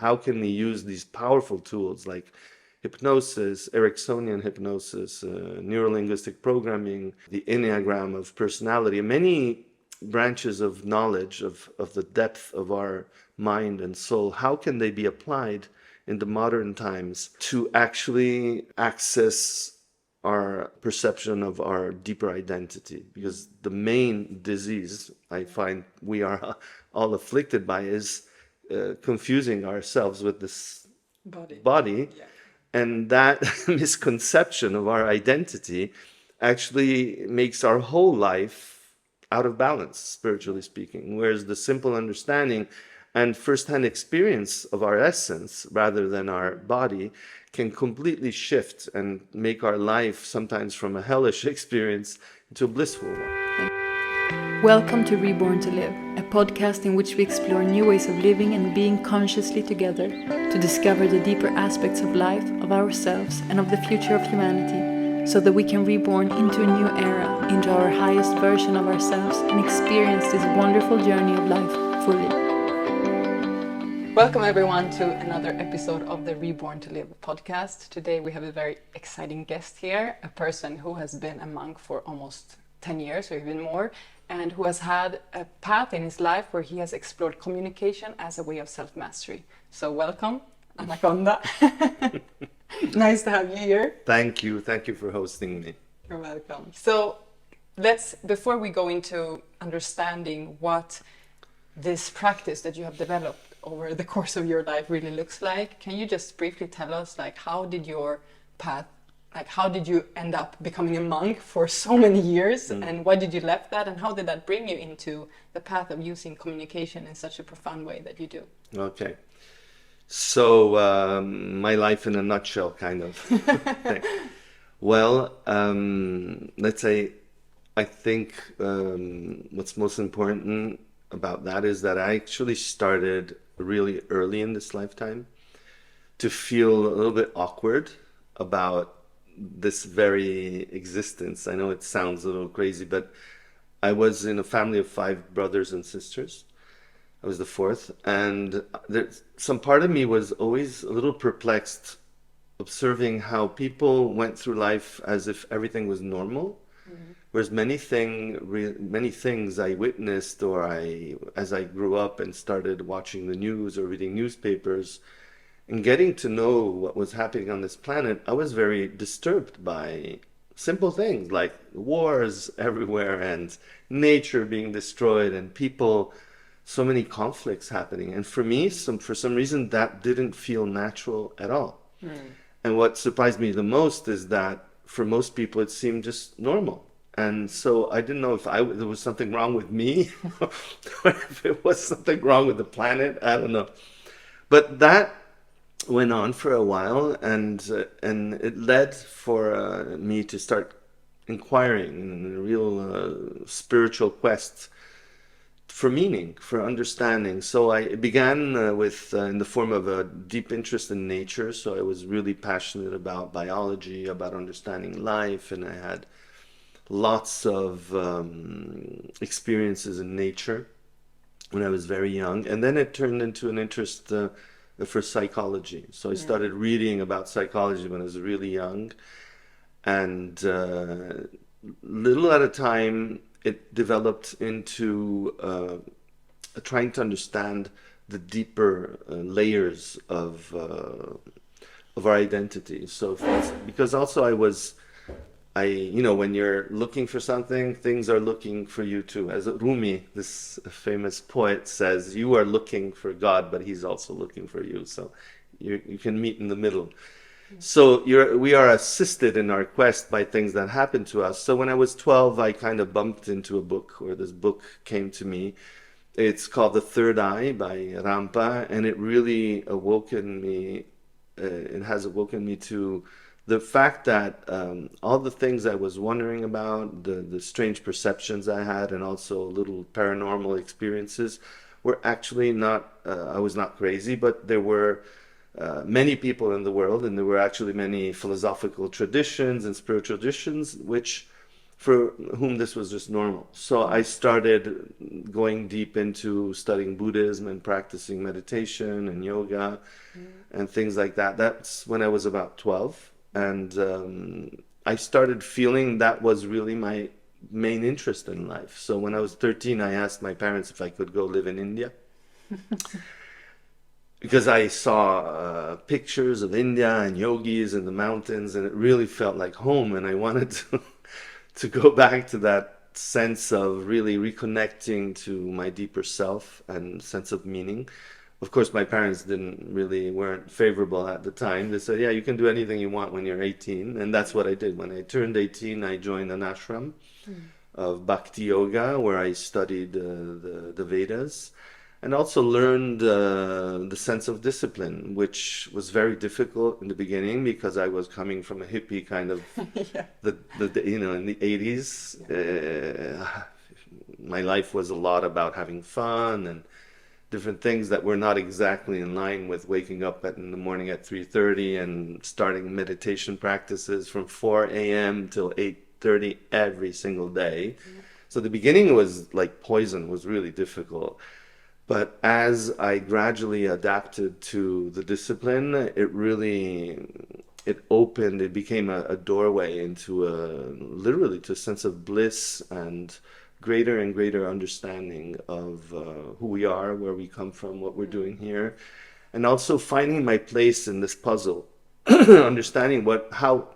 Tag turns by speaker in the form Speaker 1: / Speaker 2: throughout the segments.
Speaker 1: how can we use these powerful tools like hypnosis, Ericksonian hypnosis, neurolinguistic programming, the Enneagram of personality, many branches of knowledge of the depth of our mind and soul, how can they be applied in the modern times to actually access our perception of our deeper identity? Because the main disease I find we are all afflicted by is confusing ourselves with this body. Yeah. And that misconception of our identity actually makes our whole life out of balance, spiritually speaking. Whereas the simple understanding and first-hand experience of our essence, rather than our body, can completely shift and make our life, sometimes from a hellish experience, into a blissful one.
Speaker 2: Welcome to Reborn to Live, a podcast in which we explore new ways of living and being consciously together to discover the deeper aspects of life, of ourselves, and of the future of humanity, so that we can reborn into a new era, into our highest version of ourselves, and experience this wonderful journey of life fully. Welcome everyone to another episode of the Reborn to Live podcast. Today we have a very exciting guest here, a person who has been a monk for almost 10 years or even more, and who has had a path in his life where he has explored communication as a way of self-mastery. So welcome, Anaconda. Nice to have you here.
Speaker 1: Thank you for hosting me.
Speaker 2: You're welcome. So before we go into understanding what this practice that you have developed over the course of your life really looks like, can you just briefly tell us, how did your path, how did you end up becoming a monk for so many years, and why did you left that, and how did that bring you into the path of using communication in such a profound way that you do?
Speaker 1: Okay. So my life in a nutshell, kind of thing. Well, let's say, I think what's most important about that is that I actually started really early in this lifetime to feel a little bit awkward about this very existence. I know it sounds a little crazy, but I was in a family of 5 brothers and sisters. I was the 4th, and some part of me was always a little perplexed observing how people went through life as if everything was normal. Whereas many things I witnessed, or as I grew up and started watching the news or reading newspapers and getting to know what was happening on this planet, I was very disturbed by simple things like wars everywhere and nature being destroyed and people, so many conflicts happening. And for me, for some reason, that didn't feel natural at all. And what surprised me the most is that for most people, it seemed just normal. And so I didn't know if there was something wrong with me or if it was something wrong with the planet. I don't know. But that went on for a while, and it led for me to start inquiring in a real spiritual quest for meaning, for understanding. So it began with in the form of a deep interest in nature. So I was really passionate about biology, about understanding life, and I had lots of experiences in nature when I was very young. And then it turned into an interest for psychology. So I started reading about psychology when I was really young. And little at a time, it developed into trying to understand the deeper layers of our identity. So because also when you're looking for something, things are looking for you too. As Rumi, this famous poet, says, you are looking for God, but he's also looking for you. So you can meet in the middle. So we are assisted in our quest by things that happen to us. So when I was 12, I kind of bumped into a book, or this book came to me. It's called The Third Eye by Rampa, and it really awoken me. It has awoken me to the fact that all the things I was wondering about, the strange perceptions I had, and also little paranormal experiences, were actually not, I was not crazy, but there were many people in the world, and there were actually many philosophical traditions and spiritual traditions which for whom this was just normal. So I started going deep into studying Buddhism and practicing meditation and yoga and things like that. That's when I was about 12. And I started feeling that was really my main interest in life. So when I was 13, I asked my parents if I could go live in India. Because I saw pictures of India and yogis in the mountains, and it really felt like home. And I wanted to go back to that sense of really reconnecting to my deeper self and sense of meaning. Of course, my parents weren't favorable at the time. They said, yeah, you can do anything you want when you're 18. And that's what I did. When I turned 18, I joined an ashram of Bhakti Yoga, where I studied the Vedas. And also learned the sense of discipline, which was very difficult in the beginning because I was coming from a hippie kind of,
Speaker 2: Yeah.
Speaker 1: in the 80s. My life was a lot about having fun and different things that were not exactly in line with waking up in the morning at 3:30 and starting meditation practices from 4 a.m. till 8:30 every single day. So the beginning was like poison, was really difficult. But as I gradually adapted to the discipline, it became a doorway into literally to a sense of bliss and greater understanding of who we are, where we come from, what we're doing here, and also finding my place in this puzzle, understanding how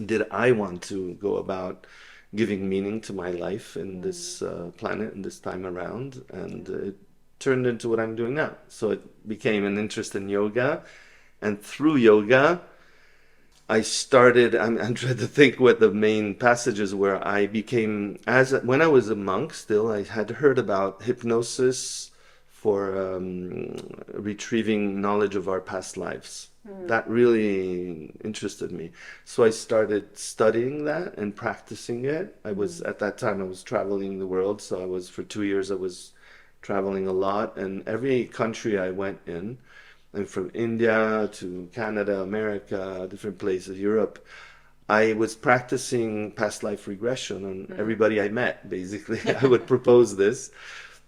Speaker 1: did I want to go about giving meaning to my life in this planet and this time around, and it turned into what I'm doing now. So it became an interest in yoga, and through yoga I started, I'm trying to think what the main passages were. I became, when I was a monk still, I had heard about hypnosis for retrieving knowledge of our past lives. That really interested me. So I started studying that and practicing it. At that time I was traveling the world, so for 2 years I was traveling a lot, and every country I went in, and from India to Canada, America, different places, Europe, I was practicing past life regression on everybody I met, basically. I would propose this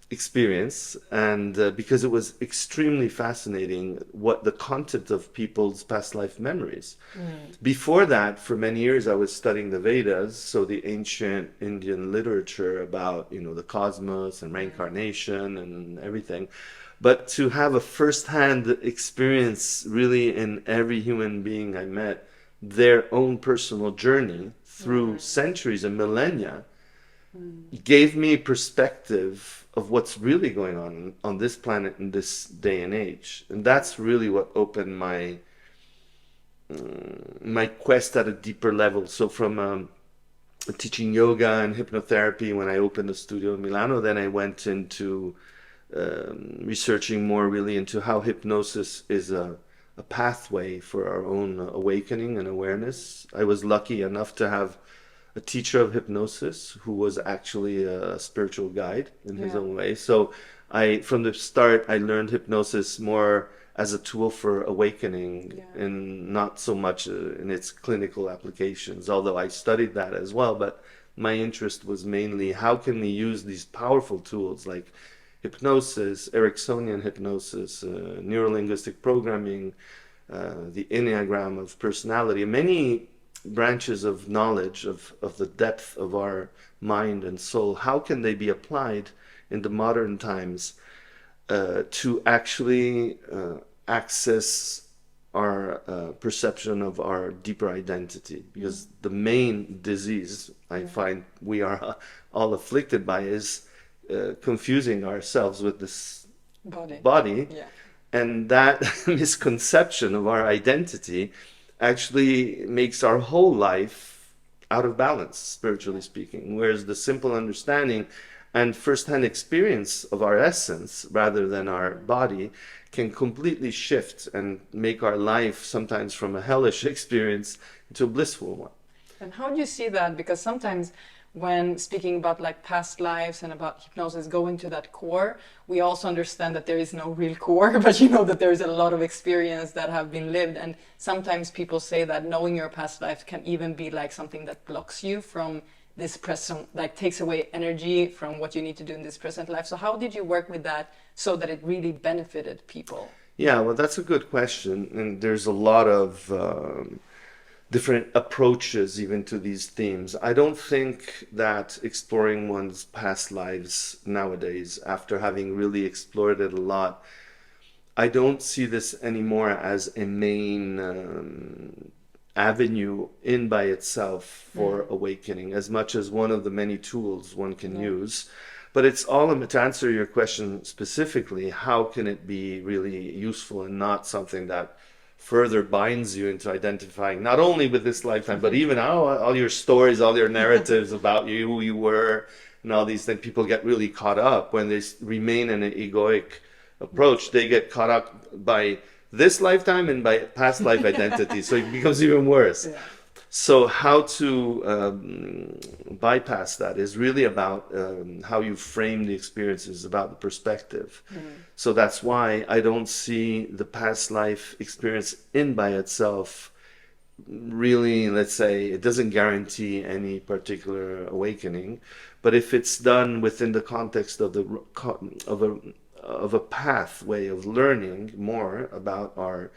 Speaker 1: experience, and because it was extremely fascinating what the content of people's past life memories. Before that, for many years, I was studying the Vedas, so the ancient Indian literature about, the cosmos and reincarnation and everything. But to have a first-hand experience really in every human being I met, their own personal journey through centuries and millennia, gave me perspective of what's really going on this planet in this day and age. And that's really what opened my quest at a deeper level. So from teaching yoga and hypnotherapy when I opened a studio in Milano, then I went into researching more really into how hypnosis is a pathway for our own awakening and awareness. I was lucky enough to have a teacher of hypnosis who was actually a spiritual guide in his own way. So from the start, I learned hypnosis more as a tool for awakening and not so much in its clinical applications, although I studied that as well. But my interest was mainly how can we use these powerful tools like hypnosis, Ericksonian hypnosis, neurolinguistic programming, the Enneagram of personality, many branches of knowledge of the depth of our mind and soul. How can they be applied in the modern times to actually access our perception of our deeper identity? Because the main disease I find we are all afflicted by is confusing ourselves with this body. And that misconception of our identity actually makes our whole life out of balance, spiritually speaking. Whereas the simple understanding and first-hand experience of our essence, rather than our body, can completely shift and make our life sometimes from a hellish experience into a blissful one.
Speaker 2: And how do you see that? Because sometimes when speaking about like past lives and about hypnosis, going to that core, we also understand that there is no real core, but that there is a lot of experience that have been lived. And sometimes people say that knowing your past life can even be like something that blocks you from this present, like takes away energy from what you need to do in this present life. So how did you work with that so that it really benefited people?
Speaker 1: Yeah, well, that's a good question. And there's a lot of different approaches even to these themes. I don't think that exploring one's past lives nowadays, after having really explored it a lot, I don't see this anymore as a main avenue in by itself for awakening, as much as one of the many tools one can use. But it's all, to answer your question specifically, how can it be really useful and not something that further binds you into identifying not only with this lifetime, but even all your stories, all your narratives about you, who you were, and all these things. People get really caught up when they remain in an egoic approach. They get caught up by this lifetime and by past life identity. So it becomes even worse.
Speaker 2: Yeah.
Speaker 1: So how to bypass that is really about how you frame the experiences, about the perspective. So that's why I don't see the past life experience in by itself really, let's say, it doesn't guarantee any particular awakening. But if it's done within the context of a pathway of learning more about our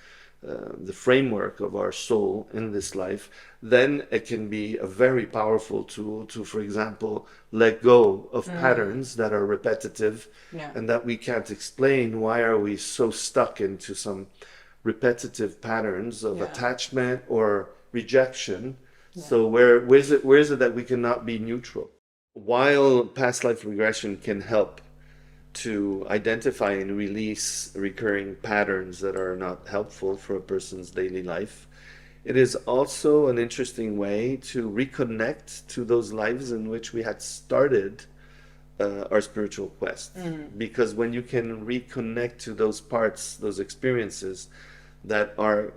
Speaker 1: the framework of our soul in this life, then it can be a very powerful tool to, for example, let go of patterns that are repetitive and that we can't explain. Why are we so stuck into some repetitive patterns of attachment or rejection? So where is it that we cannot be neutral? While past life regression can help to identify and release recurring patterns that are not helpful for a person's daily life, it is also an interesting way to reconnect to those lives in which we had started our spiritual quest. Because when you can reconnect to those parts, those experiences that are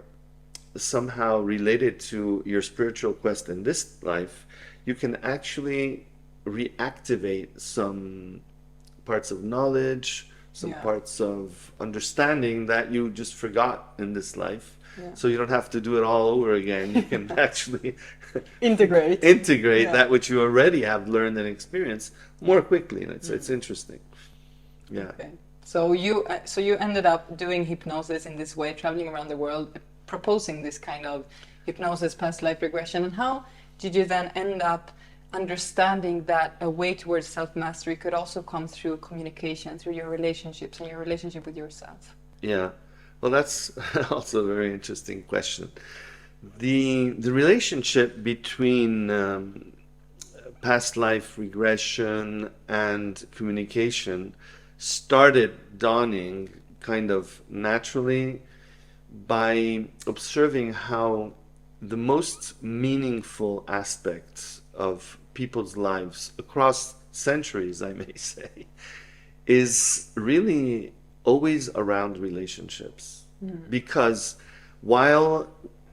Speaker 1: somehow related to your spiritual quest in this life, you can actually reactivate some parts of knowledge, some parts of understanding that you just forgot in this life. So you don't have to do it all over again. You can actually
Speaker 2: integrate
Speaker 1: that which you already have learned and experienced more quickly. And it's interesting. Yeah.
Speaker 2: Okay. So you ended up doing hypnosis in this way, traveling around the world, proposing this kind of hypnosis, past life regression. And how did you then end up understanding that a way towards self-mastery could also come through communication, through your relationships and your relationship with yourself?
Speaker 1: Yeah, well, that's also a very interesting question. The relationship between past life regression and communication started dawning kind of naturally by observing how the most meaningful aspects of people's lives across centuries, I may say, is really always around relationships. Because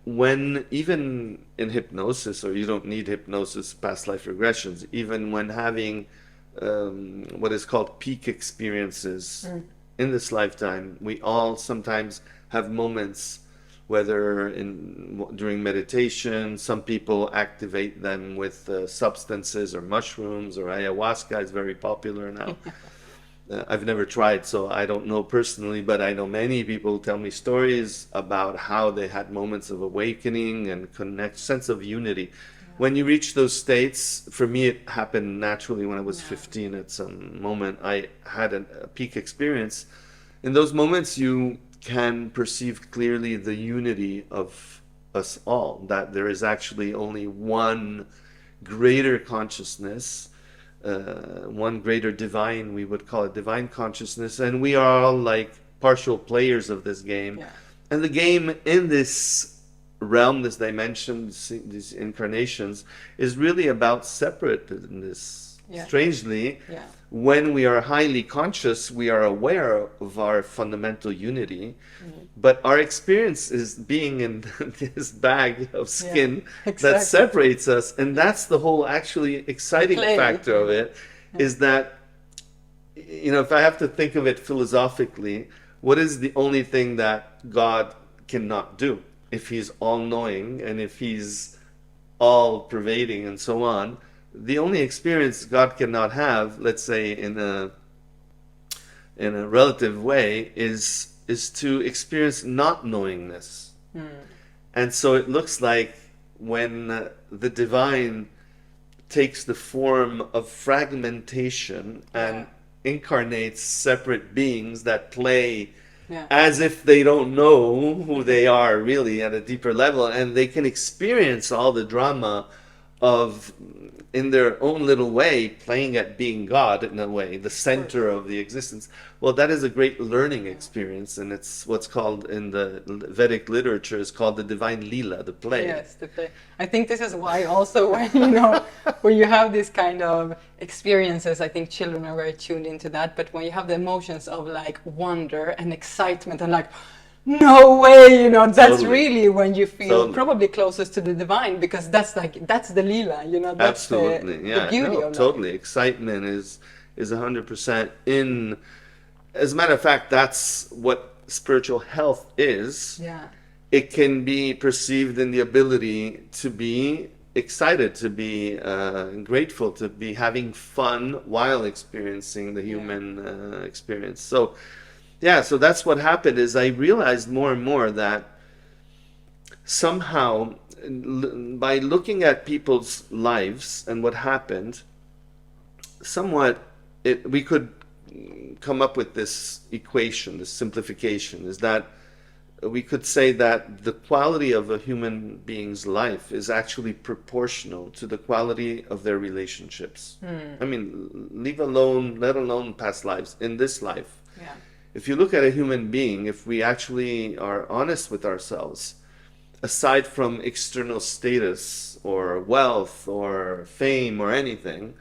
Speaker 1: when even in hypnosis, or you don't need hypnosis, past life regressions, even when having what is called peak experiences in this lifetime, we all sometimes have moments, whether during meditation, some people activate them with substances or mushrooms, or ayahuasca is very popular now. I've never tried, so I don't know personally, but I know many people tell me stories about how they had moments of awakening and sense of unity. When you reach those states, for me it happened naturally when I was 15. At some moment I had a peak experience. In those moments you can perceive clearly the unity of us all, that there is actually only one greater consciousness, one greater divine, we would call it divine consciousness, and we are all like partial players of this game. And the game in this realm, this dimension, these incarnations, is really about separateness. Strangely, when we are highly conscious, we are aware of our fundamental unity, but our experience is being in this bag of skin that separates us. And that's the whole actually exciting factor of it, is that, you know, if I have to think of it philosophically, what is the only thing that God cannot do? If he's all-knowing and if he's all-pervading and so on, the only experience God cannot have, let's say in a relative way, is to experience not knowingness. And so it looks like when the divine takes the form of fragmentation and incarnates separate beings that play as if they don't know who they are really at a deeper level, and they can experience all the drama of, in their own little way, playing at being God in a way, the center of the existence. Well, that is a great learning experience, and it's what's called in the Vedic literature is called the divine lila, the play.
Speaker 2: Yes, the play. I think this is why also when, you know, when you have this kind of experiences, I think children are very tuned into that, but when you have the emotions of like wonder and excitement and like, no way, you know, that's really when you feel probably closest to the divine, because that's like, that's the lila, you know, that's the beauty of
Speaker 1: totally. Excitement is 100% in. As a matter of fact, that's what spiritual health is.
Speaker 2: Yeah.
Speaker 1: It can be perceived in the ability to be excited, to be grateful, to be having fun while experiencing the human experience. So, yeah, so that's what happened is I realized more and more that somehow by looking at people's lives and what happened, somewhat we could come up with this equation, this simplification, is that we could say that the quality of a human being's life is actually proportional to the quality of their relationships. I mean, let alone past lives, in this life.
Speaker 2: Yeah.
Speaker 1: If you look at a human being, if we actually are honest with ourselves, aside from external status or wealth or fame or anything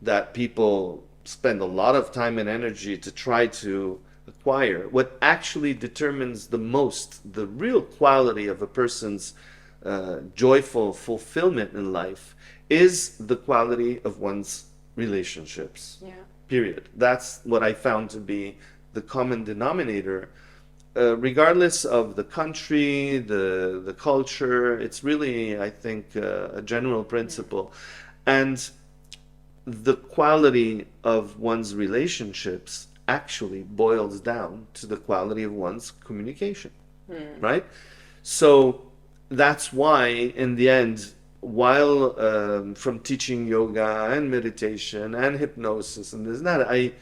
Speaker 1: that people spend a lot of time and energy to try to acquire, what actually determines the most, the real quality of a person's joyful fulfillment in life, is the quality of one's relationships. Period. That's what I found to be the common denominator, regardless of the country, the culture. It's really, I think, a general principle. And the quality of one's relationships actually boils down to the quality of one's communication, right? So that's why, in the end, while from teaching yoga and meditation and hypnosis and this and that,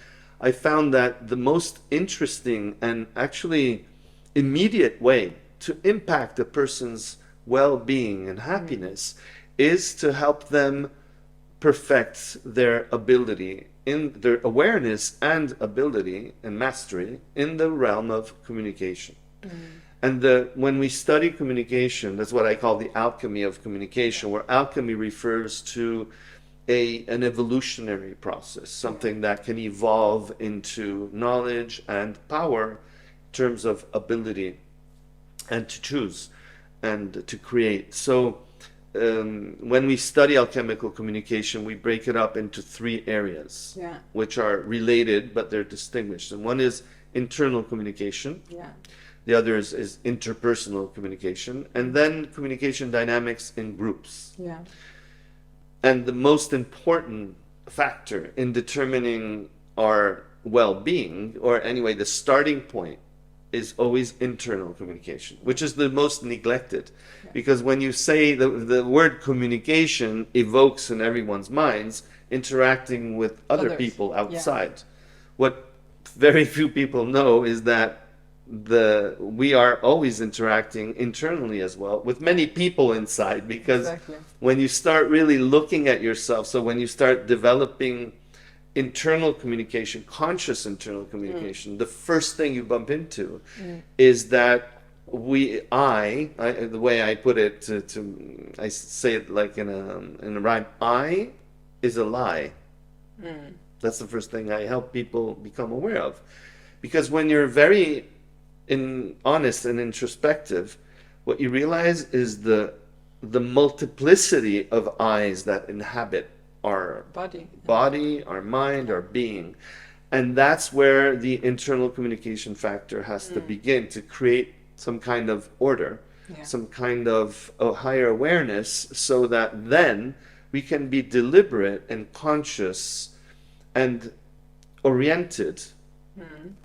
Speaker 1: I found that the most interesting and actually immediate way to impact a person's well-being and happiness is to help them perfect their ability, in their awareness and ability and mastery in the realm of communication. And when we study communication, that's what I call the alchemy of communication, where alchemy refers to an evolutionary process, something that can evolve into knowledge and power in terms of ability and to choose and to create. So when we study alchemical communication, we break it up into 3 areas, which are related, but they're distinguished. And one is internal communication. The other is interpersonal communication. And then communication dynamics in groups. And the most important factor in determining our well-being, or anyway, the starting point, is always internal communication, which is the most neglected. Because when you say the word communication evokes in everyone's minds interacting with other people outside. What very few people know is that we are always interacting internally as well with many people inside, because when you start really looking at yourself, so when you start developing internal communication, conscious internal communication, the first thing you bump into is that the way I put it, I say it like in a rhyme, I is a lie. That's the first thing I help people become aware of. Because when you're very honest and introspective, what you realize is the multiplicity of I's that inhabit our body, our mind, our being. And that's where the internal communication factor has to begin to create some kind of order, some kind of a higher awareness, so that then we can be deliberate and conscious and oriented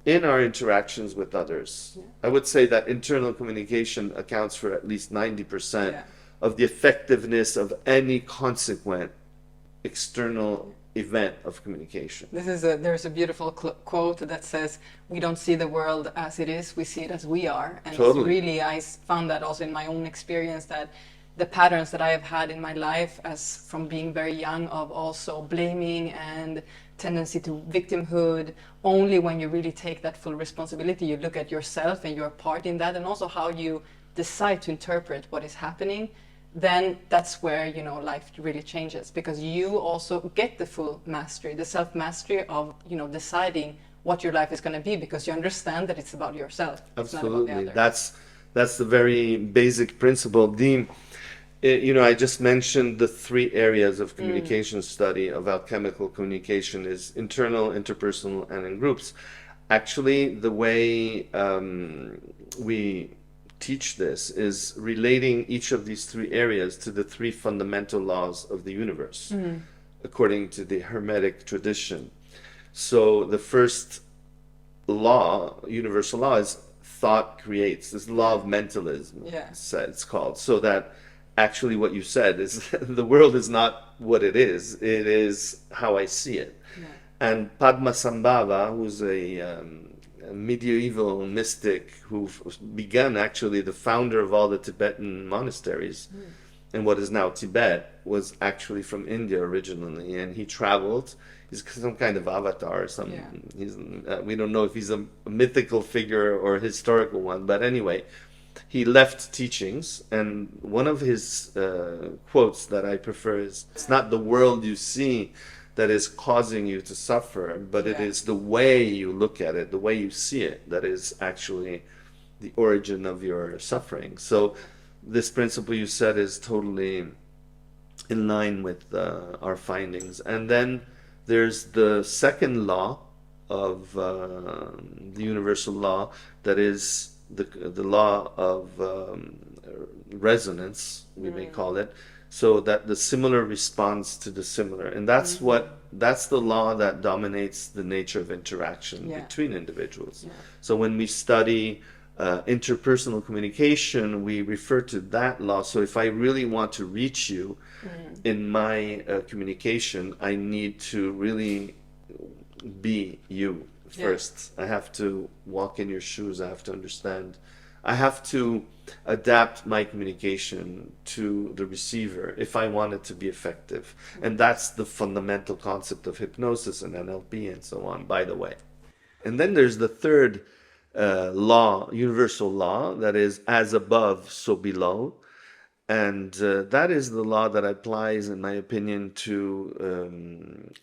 Speaker 1: in our interactions with others.
Speaker 2: Yeah.
Speaker 1: I would say that internal communication accounts for at least 90%
Speaker 2: Yeah.
Speaker 1: of the effectiveness of any consequent external event of communication.
Speaker 2: There's a beautiful quote that says, "We don't see the world as it is; we see it as we are." And
Speaker 1: Totally.
Speaker 2: it's really, I found that also in my own experience, that the patterns that I have had in my life, as from being very young, of also blaming and tendency to victimhood, only when you really take that full responsibility, you look at yourself and your part in that, and also how you decide to interpret what is happening, then that's where, you know, life really changes, because you also get the full mastery, the self-mastery of, you know, deciding what your life is going to be, because you understand that it's about yourself. It's not about the
Speaker 1: Absolutely.
Speaker 2: other.
Speaker 1: That's the very basic principle. You know, I just mentioned the three areas of communication study of alchemical communication is internal, interpersonal, and in groups. Actually, the way we teach this is relating each of these three areas to the three fundamental laws of the universe, according to the Hermetic tradition. So the first law, universal law, is thought creates. This law of mentalism,
Speaker 2: Yeah.
Speaker 1: it's called. So that actually what you said is the world is not what it is how I see it.
Speaker 2: Yeah.
Speaker 1: And Padmasambhava, who's a medieval mystic who began, actually the founder of all the Tibetan monasteries in what is now Tibet, was actually from India originally, and he traveled. He's some kind of avatar or something.
Speaker 2: Yeah.
Speaker 1: He's, we don't know if he's a mythical figure or a historical one, but anyway, he left teachings, and one of his quotes that I prefer is, "It's not the world you see that is causing you to suffer, but it
Speaker 2: Yeah.
Speaker 1: is the way you look at it, the way you see it, that is actually the origin of your suffering." So this principle you said is totally in line with our findings. And then there's the second law of the universal law, that is the law of resonance, we may call it. So that the similar responds to the similar, and that's the law that dominates the nature of interaction
Speaker 2: Yeah.
Speaker 1: between individuals.
Speaker 2: Yeah.
Speaker 1: So when we study interpersonal communication, we refer to that law. So if I really want to reach you in my communication, I need to really be you first. I have to walk in your shoes. I have to understand. I have to adapt my communication to the receiver if I want it to be effective. And that's the fundamental concept of hypnosis and NLP and so on, by the way. And then there's the third law, universal law, that is as above, so below. And that is the law that applies, in my opinion, to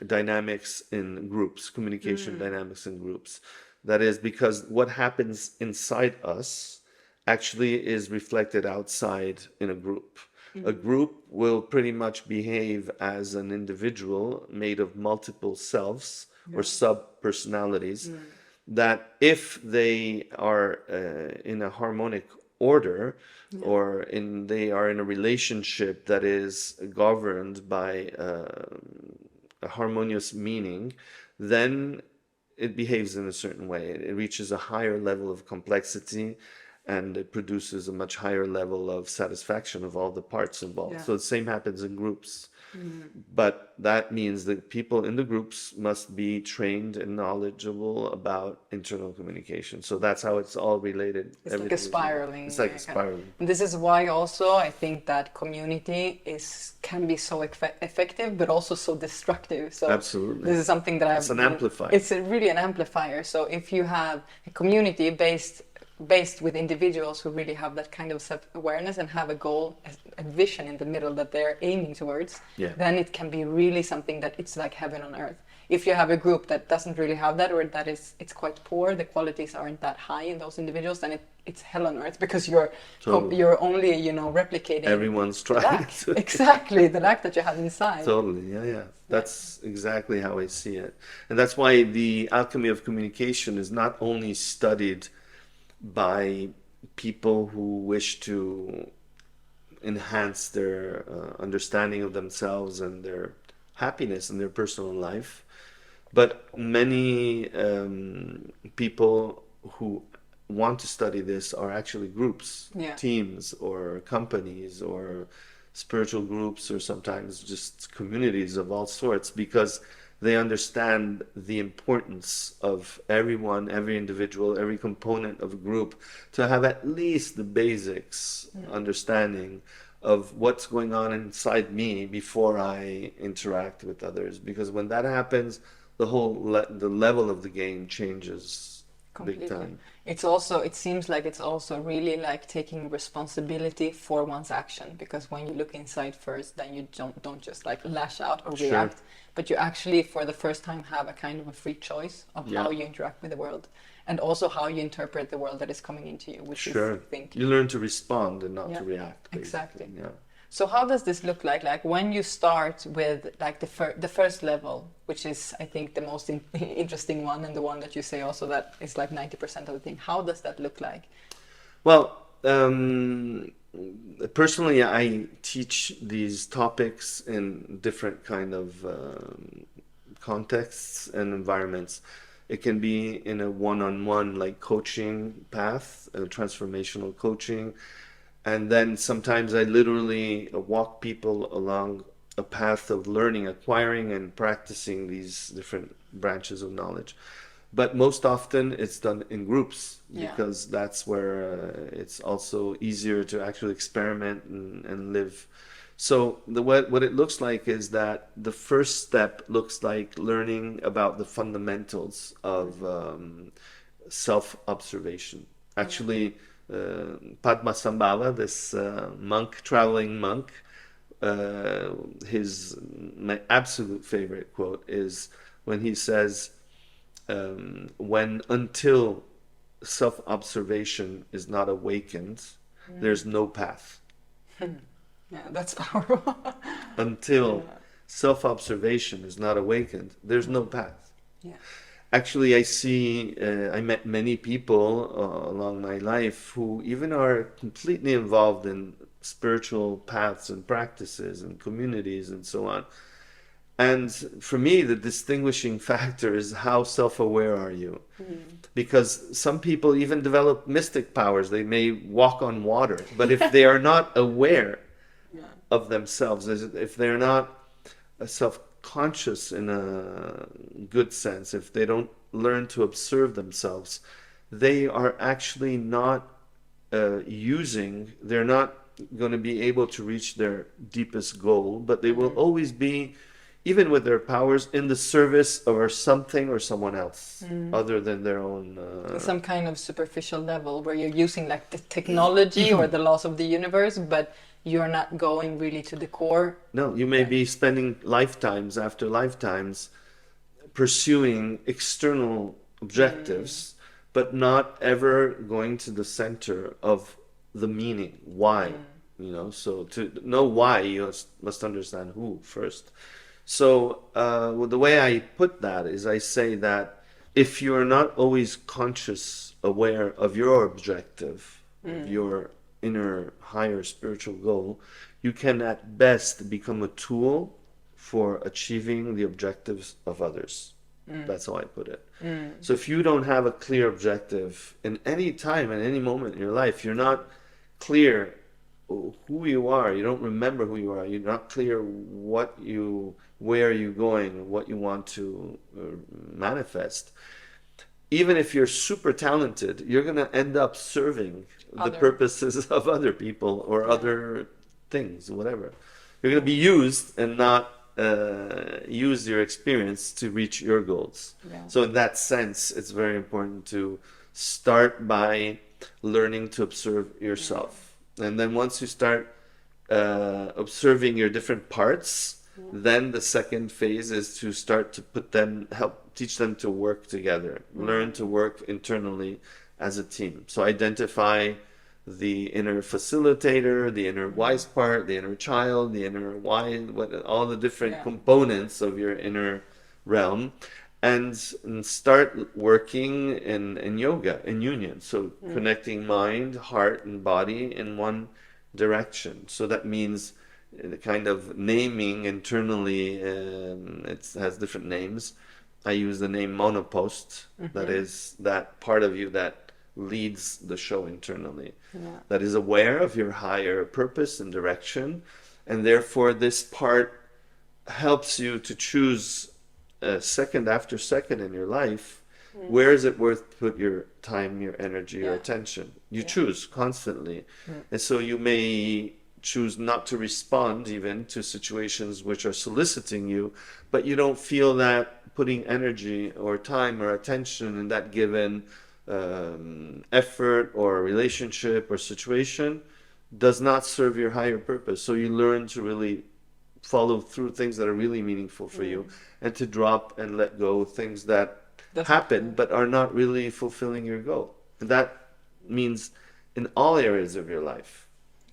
Speaker 1: dynamics in groups, communication dynamics in groups. That is because what happens inside us actually is reflected outside in a group. A group will pretty much behave as an individual made of multiple selves or sub-personalities, that if they are in a harmonic order, or they are in a relationship that is governed by a harmonious meaning, then it behaves in a certain way. It reaches a higher level of complexity, and it produces a much higher level of satisfaction of all the parts involved.
Speaker 2: Yeah.
Speaker 1: So the same happens in groups. But that means that people in the groups must be trained and knowledgeable about internal communication. So that's how it's all related.
Speaker 2: It's like a spiraling.
Speaker 1: It's like a
Speaker 2: kind of-
Speaker 1: spiraling.
Speaker 2: And this is why also I think that community can be so effective, but also so destructive. So
Speaker 1: Absolutely.
Speaker 2: this is something that I've...
Speaker 1: It's an amplifier.
Speaker 2: It's really an amplifier. So if you have a community based with individuals who really have that kind of self-awareness and have a goal, a vision in the middle that they're aiming towards, then it can be really something that it's like heaven on earth. If you have a group that doesn't really have that, or that it's quite poor, the qualities aren't that high in those individuals, then it's hell on earth, because you're only, replicating
Speaker 1: Everyone's
Speaker 2: the
Speaker 1: trying
Speaker 2: lack.
Speaker 1: to.
Speaker 2: Exactly, the lack that you have inside.
Speaker 1: Totally, yeah. That's exactly how I see it. And that's why the alchemy of communication is not only studied by people who wish to enhance their understanding of themselves and their happiness in their personal life. But many people who want to study this are actually groups,
Speaker 2: Yeah.
Speaker 1: teams, or companies, or spiritual groups, or sometimes just communities of all sorts, because they understand the importance of everyone, every individual, every component of a group to have at least the basics understanding of what's going on inside me before I interact with others. Because when that happens, the level of the game changes big
Speaker 2: Completely.
Speaker 1: time.
Speaker 2: It's also, it seems like it's also really like taking responsibility for one's action, because when you look inside first, then you don't just like lash out or
Speaker 1: Sure.
Speaker 2: react, but you actually for the first time have a kind of a free choice of
Speaker 1: Yeah.
Speaker 2: how you interact with the world, and also how you interpret the world that is coming into you, which is,
Speaker 1: Sure.
Speaker 2: I think,
Speaker 1: You learn to respond and not
Speaker 2: yeah,
Speaker 1: to react, basically.
Speaker 2: exactly.
Speaker 1: Yeah.
Speaker 2: So how does this look like? Like when you start with like the first level, which is I think the most interesting one, and the one that you say also that is like 90% of the thing. How does that look like?
Speaker 1: Well, personally, I teach these topics in different kind of contexts and environments. It can be in a one-on-one like coaching path, transformational coaching, and then sometimes I literally walk people along a path of learning, acquiring, and practicing these different branches of knowledge. But most often it's done in groups
Speaker 2: Yeah.
Speaker 1: because that's where it's also easier to actually experiment and live. So what it looks like is that the first step looks like learning about the fundamentals of self-observation. Actually, Padmasambhava, this traveling monk, my absolute favorite quote is when he says, when until self-observation is not awakened, there's no path.
Speaker 2: Yeah, that's powerful.
Speaker 1: Until
Speaker 2: Yeah.
Speaker 1: self-observation is not awakened, there's no path.
Speaker 2: Yeah.
Speaker 1: Actually, I met many people along my life who even are completely involved in spiritual paths and practices and communities and so on. And for me, the distinguishing factor is how self-aware are you? Because some people even develop mystic powers. They may walk on water, but if they are not aware
Speaker 2: Yeah.
Speaker 1: of themselves, if they're not self-conscious in a good sense, if they don't learn to observe themselves, they are actually not they're not going to be able to reach their deepest goal, but they will always be, even with their powers, in the service of something or someone else other than their own.
Speaker 2: Some kind of superficial level where you're using like the technology or the laws of the universe, but you're not going really to the core.
Speaker 1: No, you may be spending lifetimes after lifetimes pursuing external objectives, but not ever going to the center of the meaning. Why? So to know why, you must understand who first. So the way I put that is I say that if you are not always conscious, aware of your objective, of your inner higher spiritual goal, you can at best become a tool for achieving the objectives of others. That's how I put it. So if you don't have a clear objective in any time, at any moment in your life, you're not clear who you are, you don't remember who you are, you're not clear where you're going, what you want to manifest. Even if you're super talented, you're going to end up serving the purposes of other people or other things, whatever. You're going to be used and not use your experience to reach your goals.
Speaker 2: Yeah.
Speaker 1: So in that sense, it's very important to start by learning to observe yourself. And then once you start observing your different parts, then the second phase is to start to teach them to work together, learn to work internally as a team. So identify the inner facilitator, the inner wise part, the inner child, the inner wise, all the different components of your inner realm, and start working in yoga, in union. So connecting mind, heart, and body in one direction. So that means the kind of naming internally, it has different names. I use the name monopost. That is that part of you that leads the show internally, that is aware of your higher purpose and direction, and therefore this part helps you to choose second after second in your life, where is it worth to put your time, your energy, your attention. You choose constantly. And so you may choose not to respond even to situations which are soliciting you, but you don't feel that putting energy or time or attention in that given effort or relationship or situation does not serve your higher purpose. So you learn to really follow through things that are really meaningful for you, and to drop and let go of things that happen but are not really fulfilling your goal. And that means in all areas of your life.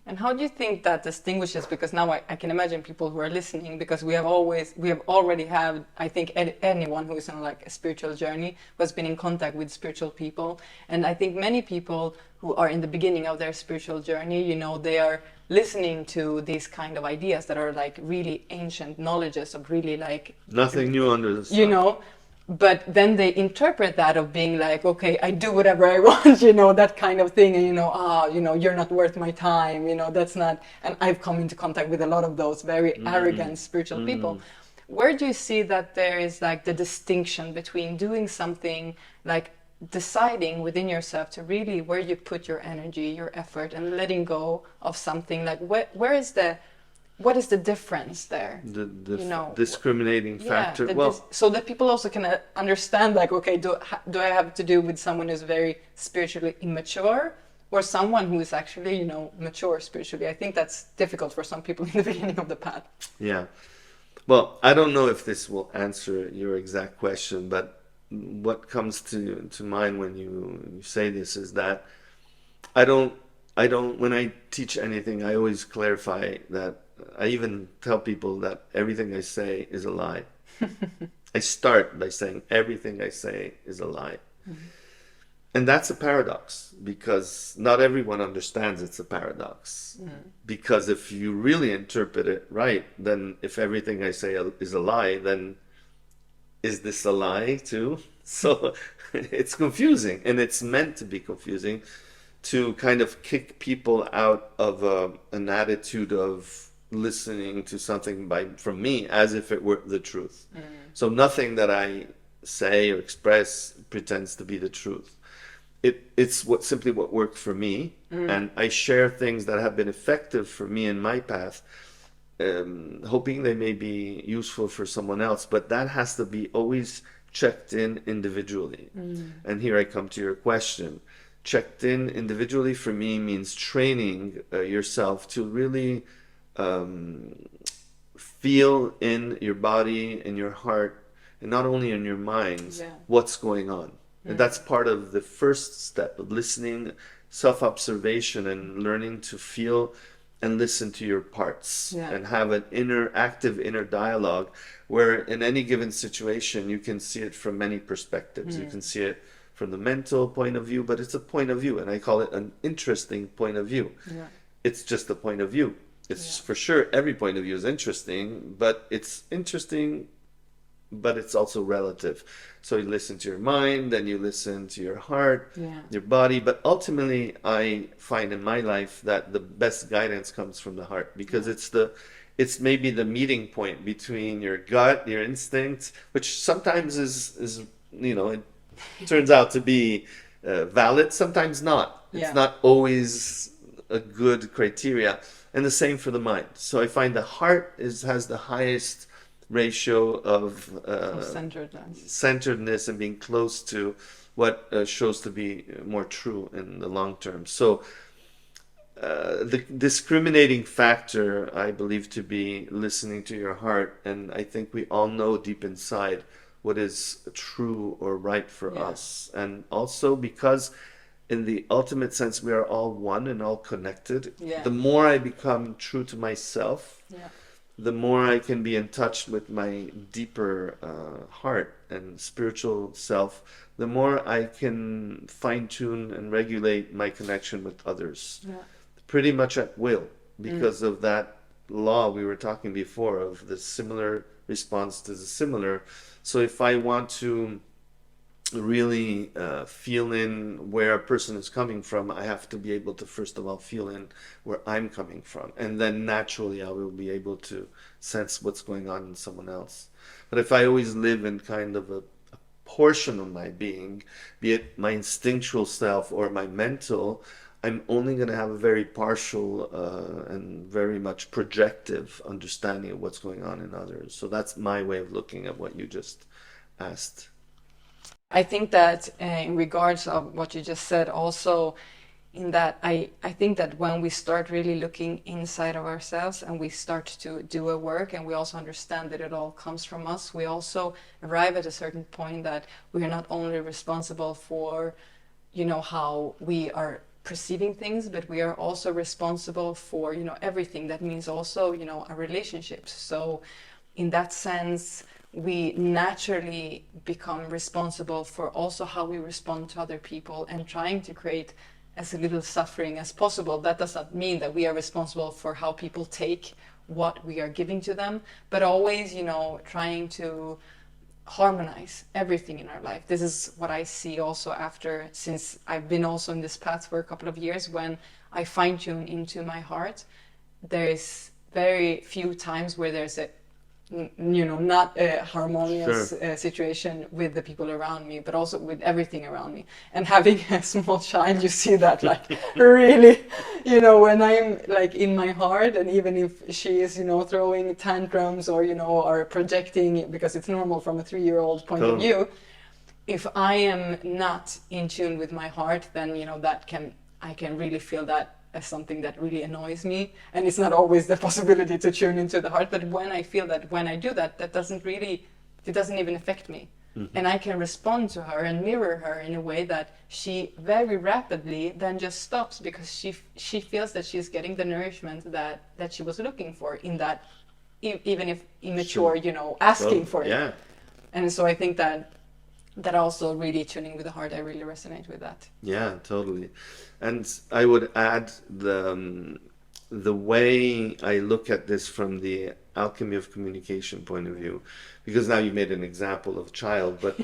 Speaker 2: And how do you think that distinguishes? Because now I can imagine people who are listening, because we have already had, I think, anyone who is on like a spiritual journey who has been in contact with spiritual people. And I think many people who are in the beginning of their spiritual journey, you know, they are listening to these kind of ideas that are like really ancient knowledges of really like
Speaker 1: nothing new under the sun.
Speaker 2: You know, but then they interpret that of being like, okay, I do whatever I want, you know, that kind of thing. And, you know, you know, you're not worth my time, you know, that's not. And I've come into contact with a lot of those very arrogant spiritual people. Where do you see that there is like the distinction between doing something, like deciding within yourself to really where you put your energy, your effort, and letting go of something? Like what is the difference there?
Speaker 1: The
Speaker 2: you know,
Speaker 1: discriminating factor.
Speaker 2: So that people also can understand, like, okay, do I have to do with someone who's very spiritually immature, or someone who is actually, you know, mature spiritually? I think that's difficult for some people in the beginning of the path.
Speaker 1: Yeah. Well, I don't know if this will answer your exact question, but what comes to mind when you say this is that I don't, when I teach anything, I always clarify that. I even tell people that everything I say is a lie. I start by saying everything I say is a lie. And that's a paradox, because not everyone understands it's a paradox. Because if you really interpret it right, then if everything I say is a lie, then is this a lie too? So it's confusing, and it's meant to be confusing, to kind of kick people out of an attitude of listening to something from me as if it were the truth. So nothing that I say or express pretends to be the truth. It's simply what worked for me, and I share things that have been effective for me in my path, hoping they may be useful for someone else, but that has to be always checked in individually. And here I come to your question. Checked in individually for me means training yourself to really feel in your body, in your heart, and not only in your mind, what's going on. And that's part of the first step of listening, self-observation, and learning to feel and listen to your parts, and have an active inner dialogue where in any given situation you can see it from many perspectives. You can see it from the mental point of view, but it's a point of view, and I call it an interesting point of view. It's just a point of view. It's for sure every point of view is interesting, but it's interesting, but it's also relative. So you listen to your mind, then you listen to your heart, your body. But ultimately, I find in my life that the best guidance comes from the heart, because it's maybe the meeting point between your gut, your instincts, which sometimes is you know, it turns out to be valid, sometimes not. It's not always a good criteria. And the same for the mind. So I find the heart has the highest ratio of centeredness and being close to what shows to be more true in the long term. So the discriminating factor, I believe, to be listening to your heart. And I think we all know deep inside what is true or right for us. And also because in the ultimate sense, we are all one and all connected. The more I become true to myself, the more I can be in touch with my deeper heart and spiritual self, the more I can fine-tune and regulate my connection with others. pretty much at will because of that law we were talking before of the similar response to the similar. So if I want to really feel in where a person is coming from, I have to be able to first of all feel in where I'm coming from, and then naturally I will be able to sense what's going on in someone else. But if I always live in kind of a portion of my being, be it my instinctual self or my mental, I'm only going to have a very partial and very much projective understanding of what's going on in others. So that's my way of looking at what you just asked.
Speaker 2: I think that in regards of what you just said, also in that I think that when we start really looking inside of ourselves and we start to do a work and we also understand that it all comes from us, we also arrive at a certain point that we are not only responsible for, you know, how we are perceiving things, but we are also responsible for, you know, everything. That means also, you know, our relationships. So in that sense, we naturally become responsible for also how we respond to other people and trying to create as little suffering as possible. That does not mean that we are responsible for how people take what we are giving to them, but always, you know, trying to harmonize everything in our life. This is what I see also after, since I've been also in this path for a couple of years, when I fine tune into my heart, there is very few times where there's a, you know, not a harmonious situation with the people around me, but also with everything around me. And having a small child, you see that like really, you know, when I'm like in my heart, and even if she is, you know, throwing tantrums or, you know, or projecting, because it's normal from a 3-year-old point of view, if I am not in tune with my heart, then, you know, I can really feel that as something that really annoys me. And it's not always the possibility to tune into the heart, but when I feel that, when I do that, it doesn't even affect me. And I can respond to her and mirror her in a way that she very rapidly then just stops, because she feels that she's getting the nourishment that she was looking for in that, even if immature, you know, asking for it. And so I think that also really tuning with the heart, I really resonate with that.
Speaker 1: Yeah, totally. And I would add the way I look at this from the alchemy of communication point of view, because now you made an example of child, but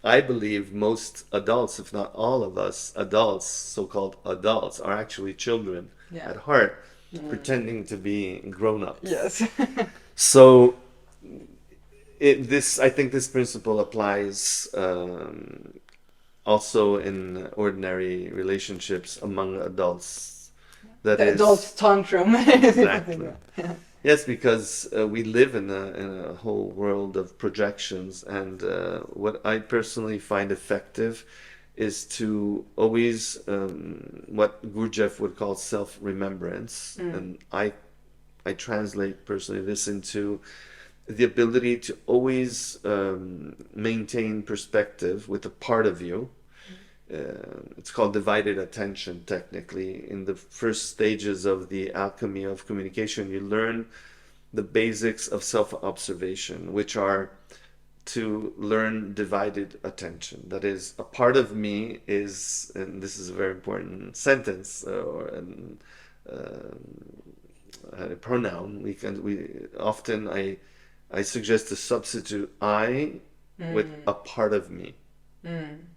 Speaker 1: I believe most adults, if not all of us adults, so-called adults, are actually children at heart, pretending to be grown-ups.
Speaker 2: Yes.
Speaker 1: So I think this principle applies also in ordinary relationships among adults. That
Speaker 2: the
Speaker 1: is
Speaker 2: adult tantrum.
Speaker 1: exactly. Yes, because we live in a whole world of projections, and what I personally find effective is to always what Gurdjieff would call self-remembrance, and I translate personally this into the ability to always maintain perspective with a part of you. It's called divided attention, technically. In the first stages of the alchemy of communication, you learn the basics of self-observation, which are to learn divided attention. That is, a part of me is, and this is a very important sentence or a pronoun. I suggest to substitute I with a part of me.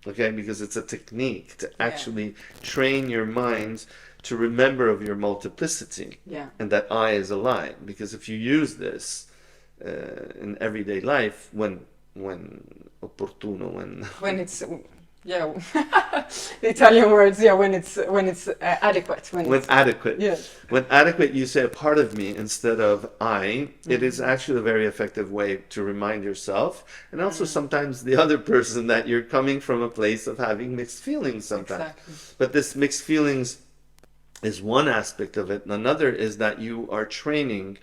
Speaker 1: Okay, because it's a technique to actually train your mind to remember of your multiplicity, and that I is a lie. Because if you use this in everyday life, when opportuno, when it's the Italian words, when it's adequate, when adequate,
Speaker 2: yes,
Speaker 1: when adequate, you say a part of me instead of I. It is actually a very effective way to remind yourself, and also sometimes the other person, that you're coming from a place of having mixed feelings sometimes.
Speaker 2: Exactly.
Speaker 1: But this mixed feelings is one aspect of it, and another is that you are training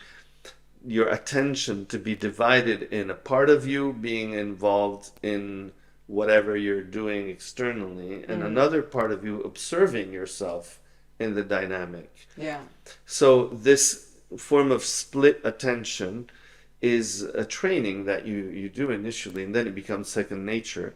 Speaker 1: your attention to be divided in a part of you being involved in whatever you're doing externally, and another part of you observing yourself in the dynamic. So this form of split attention is a training that you do initially, and then it becomes second nature.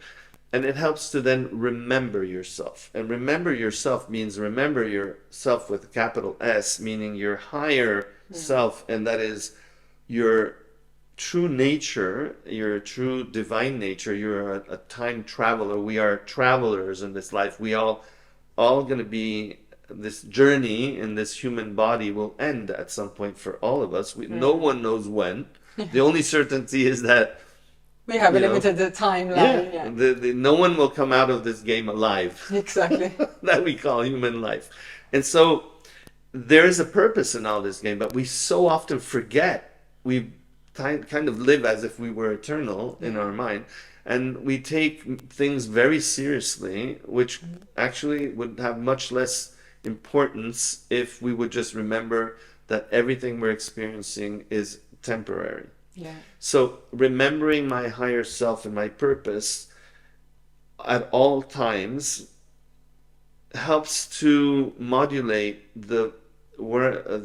Speaker 1: And it helps to then remember yourself. And remember yourself means remember yourself with a capital S, meaning your higher self, and that is your true nature, your true divine nature. You're a time traveler. We are travelers in this life. We all going to be, this journey in this human body will end at some point for all of us. No one knows when. The only certainty is that
Speaker 2: we have a
Speaker 1: you know,
Speaker 2: limited timeline. Yeah.
Speaker 1: No one will come out of this game alive.
Speaker 2: Exactly.
Speaker 1: That we call human life. And so there is a purpose in all this game, but we so often forget. We kind of live as if we were eternal in our mind. And we take things very seriously, which actually would have much less importance if we would just remember that everything we're experiencing is temporary.
Speaker 2: Yeah.
Speaker 1: So remembering my higher self and my purpose at all times helps to modulate the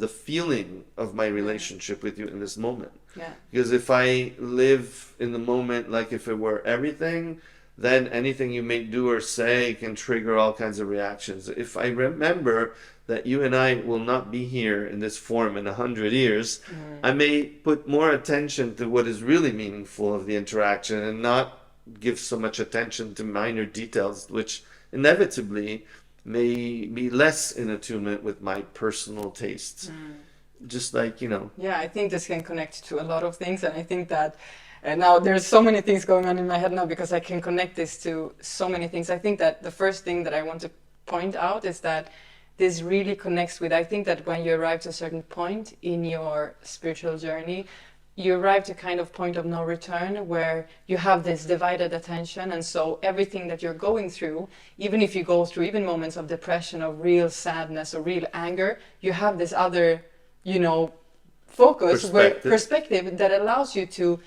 Speaker 1: feeling of my relationship with you in this moment.
Speaker 2: Yeah.
Speaker 1: Because if I live in the moment like if it were everything, then anything you may do or say can trigger all kinds of reactions. If I remember that you and I will not be here in this form in 100 years, I may put more attention to what is really meaningful of the interaction and not give so much attention to minor details, which inevitably may be less in attunement with my personal tastes. Just like,
Speaker 2: Yeah, I think this can connect to a lot of things, and I think that now there's so many things going on in my head now because I can connect this to so many things. I think that the first thing that I want to point out is that this really connects with, I think that when you arrive to a certain point in your spiritual journey, you arrive to kind of point of no return where you have this divided attention, and so everything that you're going through, even if you go through even moments of depression, of real sadness or real anger, you have this other, focus, perspective that allows you to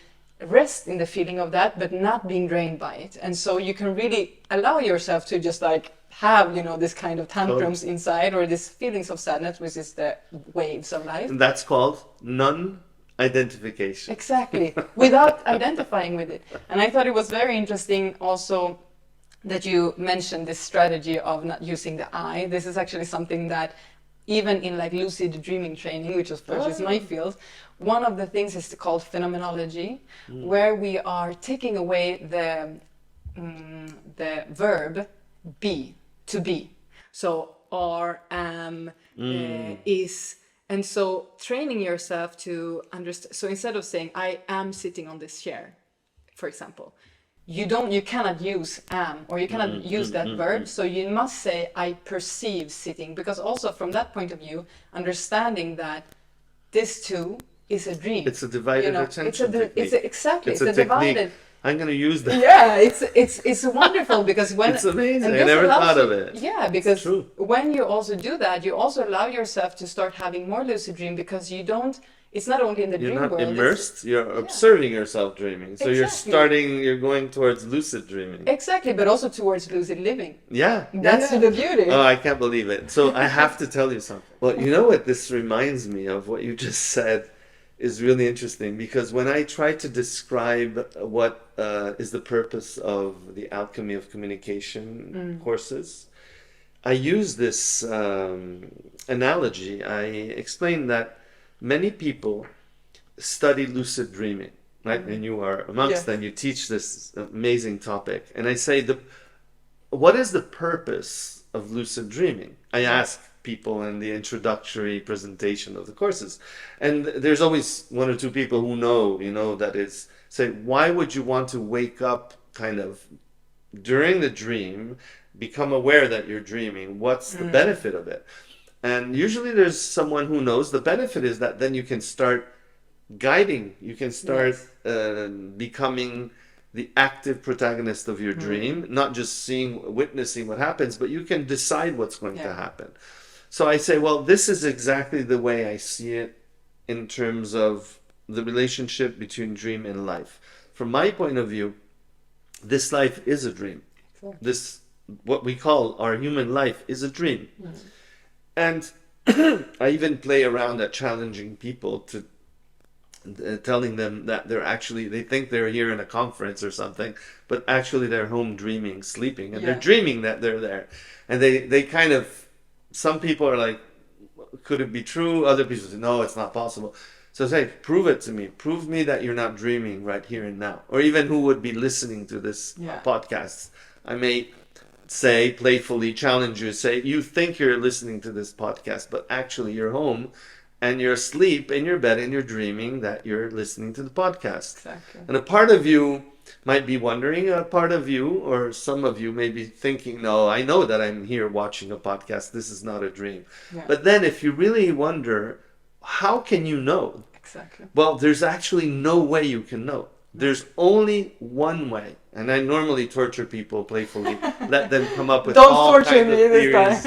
Speaker 2: rest in the feeling of that, but not being drained by it. And so you can really allow yourself to just like have, this kind of tantrums inside, or these feelings of sadness, which is the waves of life.
Speaker 1: And that's called non-identification.
Speaker 2: Exactly, without identifying with it. And I thought it was very interesting also that you mentioned this strategy of not using the I. This is actually something that even in like lucid dreaming training, which of course is my field, one of the things is called phenomenology, where we are taking away the verb be, to be. So are, am, is. And so training yourself to understand. So instead of saying I am sitting on this chair, for example, you cannot use am, or you cannot use that verb. So you must say I perceive sitting, because also from that point of view, understanding that this too is a dream.
Speaker 1: It's a divided attention technique.
Speaker 2: It's a divided.
Speaker 1: I'm going to use that.
Speaker 2: Yeah, it's wonderful because when
Speaker 1: it's amazing. I never thought of it.
Speaker 2: Yeah, because when you also do that, you also allow yourself to start having more lucid dream, because you don't. It's not only in the dream world.
Speaker 1: You're not immersed. You're observing yourself dreaming. So you're going towards lucid dreaming.
Speaker 2: Exactly, but also towards lucid living.
Speaker 1: Yeah,
Speaker 2: that's the beauty.
Speaker 1: Oh, I can't believe it. So I have to tell you something. Well, you know what this reminds me of? What you just said is really interesting, because when I try to describe what is the purpose of the alchemy of communication courses, I use this analogy. I explain that many people study lucid dreaming, right? And you are amongst them. You teach this amazing topic. And I say, what is the purpose of lucid dreaming? I ask people in the introductory presentation of the courses. And there's always one or two people who know, that is, say, why would you want to wake up kind of during the dream, become aware that you're dreaming? What's the benefit of it? And usually there's someone who knows. The benefit is that then you can start guiding. You can start becoming the active protagonist of your dream, not just witnessing what happens, but you can decide what's going to happen. So I say, well, this is exactly the way I see it in terms of the relationship between dream and life. From my point of view, this life is a dream. This, what we call our human life, is a dream. And I even play around at challenging people to telling them that they think they're here in a conference or something, but actually they're home dreaming, sleeping, and they're dreaming that they're there. And they kind of, some people are like, could it be true? Other people say, no, it's not possible. So say, prove it to me. Prove me that you're not dreaming right here and now. Or even who would be listening to this podcast. I may say, playfully challenge you, say, you think you're listening to this podcast, but actually you're home and you're asleep in your bed and you're dreaming that you're listening to the podcast.
Speaker 2: Exactly.
Speaker 1: And a part of you might be wondering, a part of you or some of you may be thinking, no, I know that I'm here watching a podcast. This is not a dream.
Speaker 2: Yeah.
Speaker 1: But then if you really wonder, how can you know?
Speaker 2: Exactly.
Speaker 1: Well, there's actually no way you can know. There's only one way. And I normally torture people playfully, let them come up with all kinds of theories.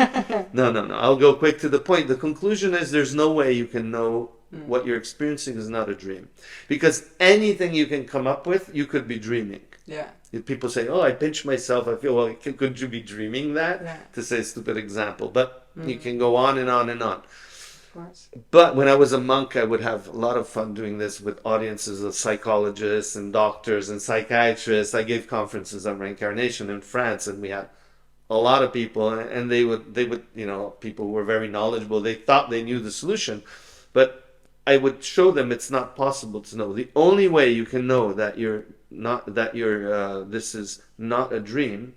Speaker 1: No. I'll go quick to the point. The conclusion is there's no way you can know what you're experiencing is not a dream. Because anything you can come up with, you could be dreaming.
Speaker 2: Yeah.
Speaker 1: If people say, oh, I pinched myself, I feel, well, could you be dreaming that?
Speaker 2: Yeah.
Speaker 1: To say a stupid example. But you can go on and on and on.
Speaker 2: Course.
Speaker 1: But when I was a monk, I would have a lot of fun doing this with audiences of psychologists and doctors and psychiatrists. I gave conferences on reincarnation in France, and we had a lot of people, and they would, people were very knowledgeable. They thought they knew the solution, but I would show them it's not possible to know. The only way you can know that this is not a dream,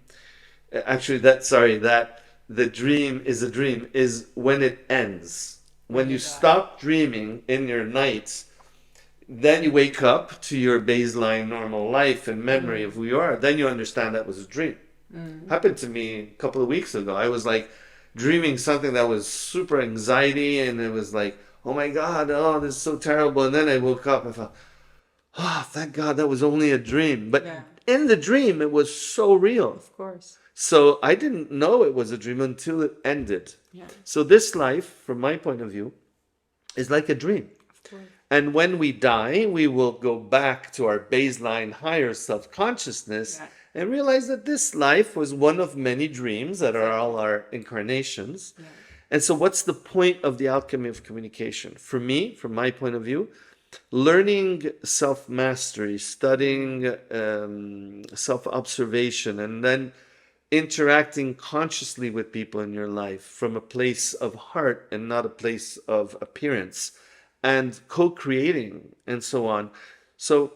Speaker 1: that the dream is a dream, is when it ends. When you stop dreaming in your nights, then you wake up to your baseline normal life and memory of who you are. Then you understand that was a dream. Happened to me a couple of weeks ago. I was like dreaming something that was super anxiety, and it was like, oh my God, oh, this is so terrible. And then I woke up and thought, oh, thank God that was only a dream. But in the dream, it was so real.
Speaker 2: Of course.
Speaker 1: So I didn't know it was a dream until it ended.
Speaker 2: Yeah.
Speaker 1: So this life, from my point of view, is like a dream.
Speaker 2: Of course.
Speaker 1: And when we die, we will go back to our baseline higher self-consciousness and realize that this life was one of many dreams that are all our incarnations. Yeah. And so what's the point of the alchemy of communication? For me, from my point of view, learning self-mastery, studying self-observation, and then interacting consciously with people in your life from a place of heart and not a place of appearance, and co-creating and so on. So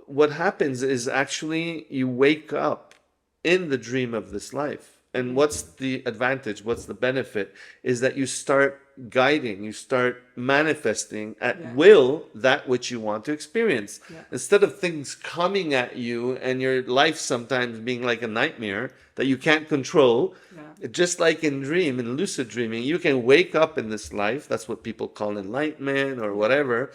Speaker 1: what happens is actually you wake up in the dream of this life. And what's the advantage? What's the benefit? Is that you start guiding, you start manifesting at will that which you want to experience. Yeah. Instead of things coming at you and your life sometimes being like a nightmare that you can't control, just like in lucid dreaming, you can wake up in this life, that's what people call enlightenment or whatever,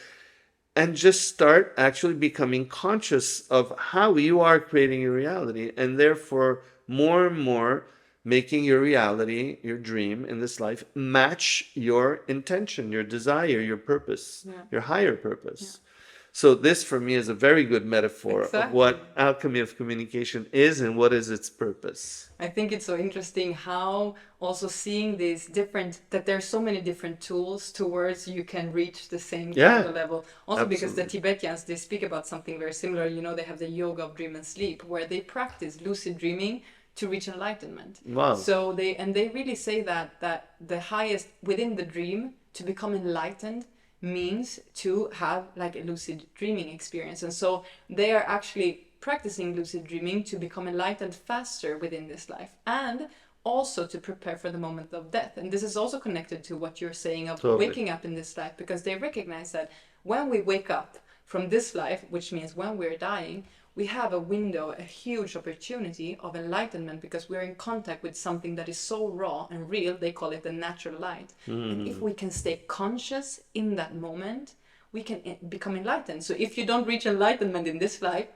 Speaker 1: and just start actually becoming conscious of how you are creating your reality, and therefore more and more making your reality, your dream in this life, match your intention, your desire, your purpose, your higher purpose. Yeah. So this, for me, is a very good metaphor of what alchemy of communication is and what is its purpose.
Speaker 2: I think it's so interesting how also seeing these different, that there's so many different tools towards you can reach the same kind of level. Also because the Tibetans, they speak about something very similar. They have the yoga of dream and sleep, where they practice lucid dreaming to reach enlightenment.
Speaker 1: Wow.
Speaker 2: So they really say that the highest within the dream, to become enlightened, means to have like a lucid dreaming experience. And so they are actually practicing lucid dreaming to become enlightened faster within this life, and also to prepare for the moment of death. And this is also connected to what you're saying of waking up in this life, because they recognize that when we wake up from this life, which means when we're dying, we have a window, a huge opportunity of enlightenment, because we're in contact with something that is so raw and real. They call it the natural light. And if we can stay conscious in that moment, we can become enlightened. So if you don't reach enlightenment in this life,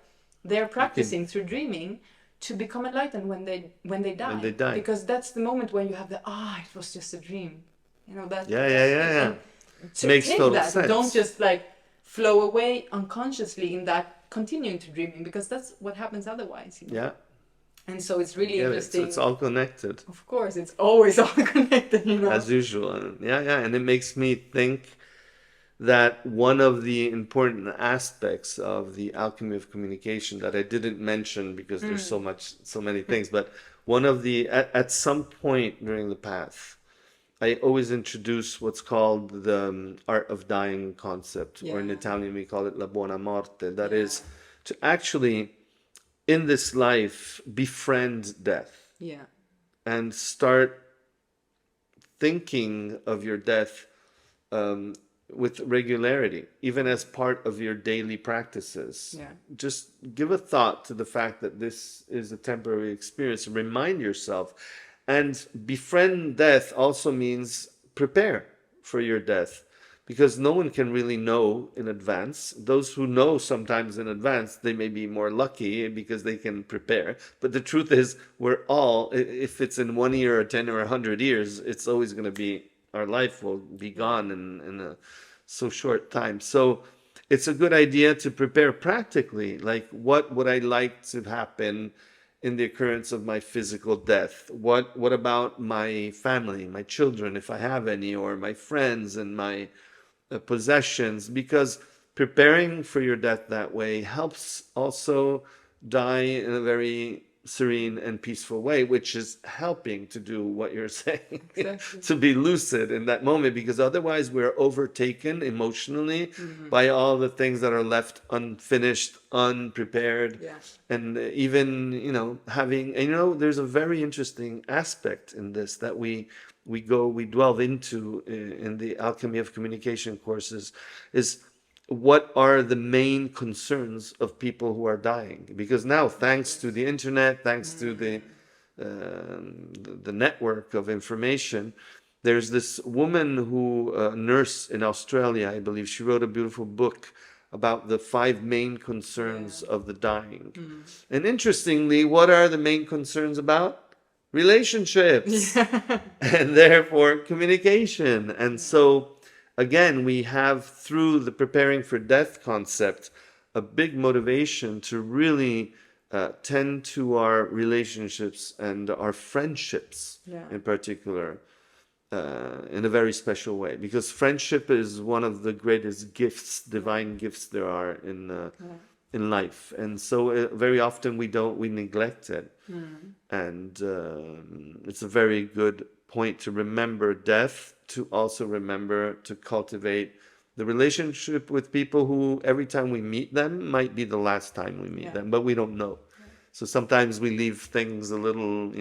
Speaker 2: they're practicing through dreaming to become enlightened when they die. When they die. Because that's the moment when you have it was just a dream. That.
Speaker 1: Yeah.
Speaker 2: To
Speaker 1: makes total sense.
Speaker 2: Don't just like flow away unconsciously in that continuing to dreaming, because that's what happens otherwise.
Speaker 1: Yeah.
Speaker 2: And so it's really interesting.
Speaker 1: It's all connected.
Speaker 2: Of course, it's always all connected.
Speaker 1: As usual. Yeah. And it makes me think that one of the important aspects of the alchemy of communication that I didn't mention because there's so many things, but one of the, at some point during the path, I always introduce what's called the art of dying concept, or in
Speaker 2: Yeah.
Speaker 1: Italian we call it la buona morte. That
Speaker 2: Yeah.
Speaker 1: is to actually, in this life, befriend death
Speaker 2: Yeah.
Speaker 1: and start thinking of your death um, with regularity, even as part of your daily practices.
Speaker 2: Yeah.
Speaker 1: Just give a thought to the fact that this is a temporary experience. Remind yourself. And befriend death also means prepare for your death, because no one can really know in advance. Those who know sometimes in advance, they may be more lucky because they can prepare. But the truth is, we're all, if it's in 1 year or 10 or 100 years, it's always going to be, our life will be gone in a so short time. So it's a good idea to prepare practically, like what would I like to happen in the occurrence of my physical death? What about my family, my children, if I have any, or my friends and my possessions? Because preparing for your death that way helps also die in a very serene and peaceful way, which is helping to do what you're saying,
Speaker 2: Exactly.
Speaker 1: to be lucid in that moment, because otherwise we're overtaken emotionally by all the things that are left unfinished, unprepared.
Speaker 2: Yeah.
Speaker 1: And even, having, and there's a very interesting aspect in this that we delve into in the alchemy of communication courses, is what are the main concerns of people who are dying? Because now, thanks to the internet, thanks to the network of information, there's this woman who, a nurse in Australia, I believe, she wrote a beautiful book about the 5 main concerns of the dying. And interestingly, what are the main concerns about? Relationships. And therefore communication. And so again, we have, through the preparing for death concept, a big motivation to really tend to our relationships and our friendships in particular, in a very special way, because friendship is one of the greatest gifts, divine gifts there are in life. And so very often we neglect it. And it's a very good point to remember death, to also remember to cultivate the relationship with people who every time we meet them might be the last time we meet them, but we don't know. So sometimes we leave things a little,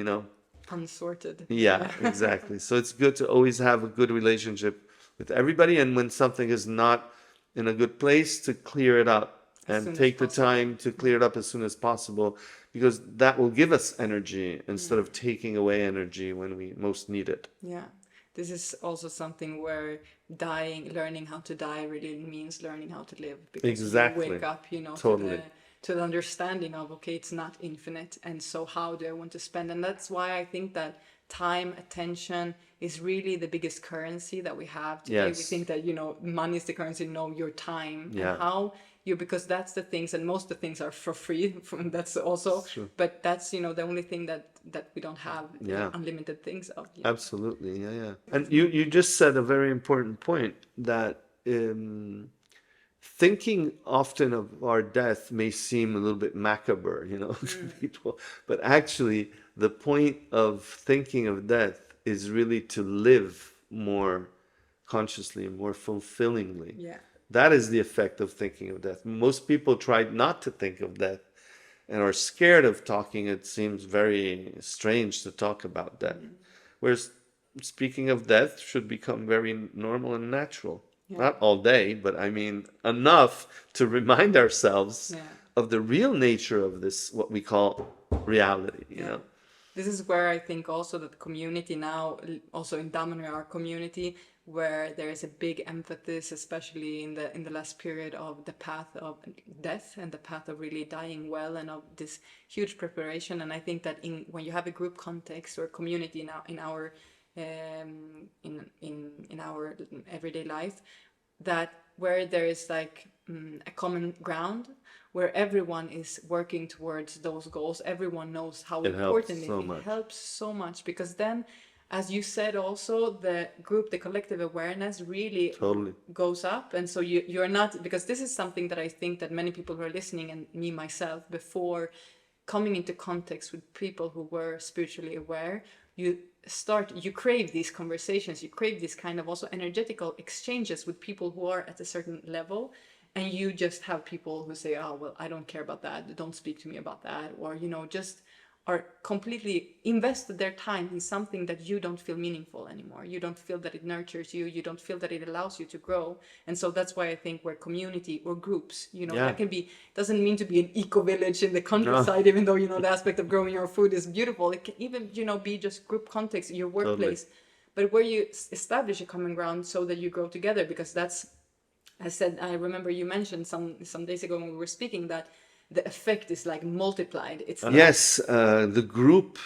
Speaker 2: Unsorted.
Speaker 1: yeah, exactly. So it's good to always have a good relationship with everybody, and when something is not in a good place, to clear it up and take the time to clear it up as soon as possible, because that will give us energy instead of taking away energy when we most need it.
Speaker 2: Yeah. This is also something where learning how to die really means learning how to live, because
Speaker 1: Exactly.
Speaker 2: you wake up,
Speaker 1: Totally.
Speaker 2: to the understanding of, okay, it's not infinite, and so how do I want to spend? And that's why I think that time, attention is really the biggest currency that we have today.
Speaker 1: Yes.
Speaker 2: We think that, money is the currency, no, your time.
Speaker 1: Yeah.
Speaker 2: And how because that's the things, and most of the things are for free. That's also,
Speaker 1: True.
Speaker 2: but that's, the only thing that we don't have unlimited things of.
Speaker 1: Absolutely, yeah. And you just said a very important point, that thinking often of our death may seem a little bit macabre, to people, but actually the point of thinking of death is really to live more consciously, more fulfillingly.
Speaker 2: Yeah.
Speaker 1: That is the effect of thinking of death. Most people try not to think of death and are scared of talking. It seems very strange to talk about death. Whereas speaking of death should become very normal and natural. Not all day, but I mean enough to remind ourselves of the real nature of this, what we call reality, you know.
Speaker 2: This is where I think also that the community now, also in Damanhur, our community, where there is a big emphasis, especially in the last period, of the path of death and the path of really dying well, and of this huge preparation. And I think that when you have a group context or community now in our in our everyday life, that where there is like a common ground, where everyone is working towards those goals, everyone knows how important it is. It helps so much, because then as you said, also the group, the collective awareness really
Speaker 1: Totally.
Speaker 2: goes up. And so you're not, because this is something that I think that many people who are listening, and me myself, before coming into context with people who were spiritually aware, you crave these conversations, you crave this kind of also energetical exchanges with people who are at a certain level. And you just have people who say, oh, well, I don't care about that, don't speak to me about that, or just are completely invested their time in something that you don't feel meaningful anymore. You don't feel that it nurtures you. You don't feel that it allows you to grow. And so that's why I think we're community or groups,
Speaker 1: Yeah.
Speaker 2: that can be, doesn't mean to be an eco village in the
Speaker 1: No.
Speaker 2: countryside, even though, the aspect of growing your food is beautiful. It can even, be just group context, your workplace, but where you establish a common ground so that you grow together. Because that's, I remember you mentioned some days ago when we were speaking that the effect is like multiplied. It's not...
Speaker 1: Yes, the group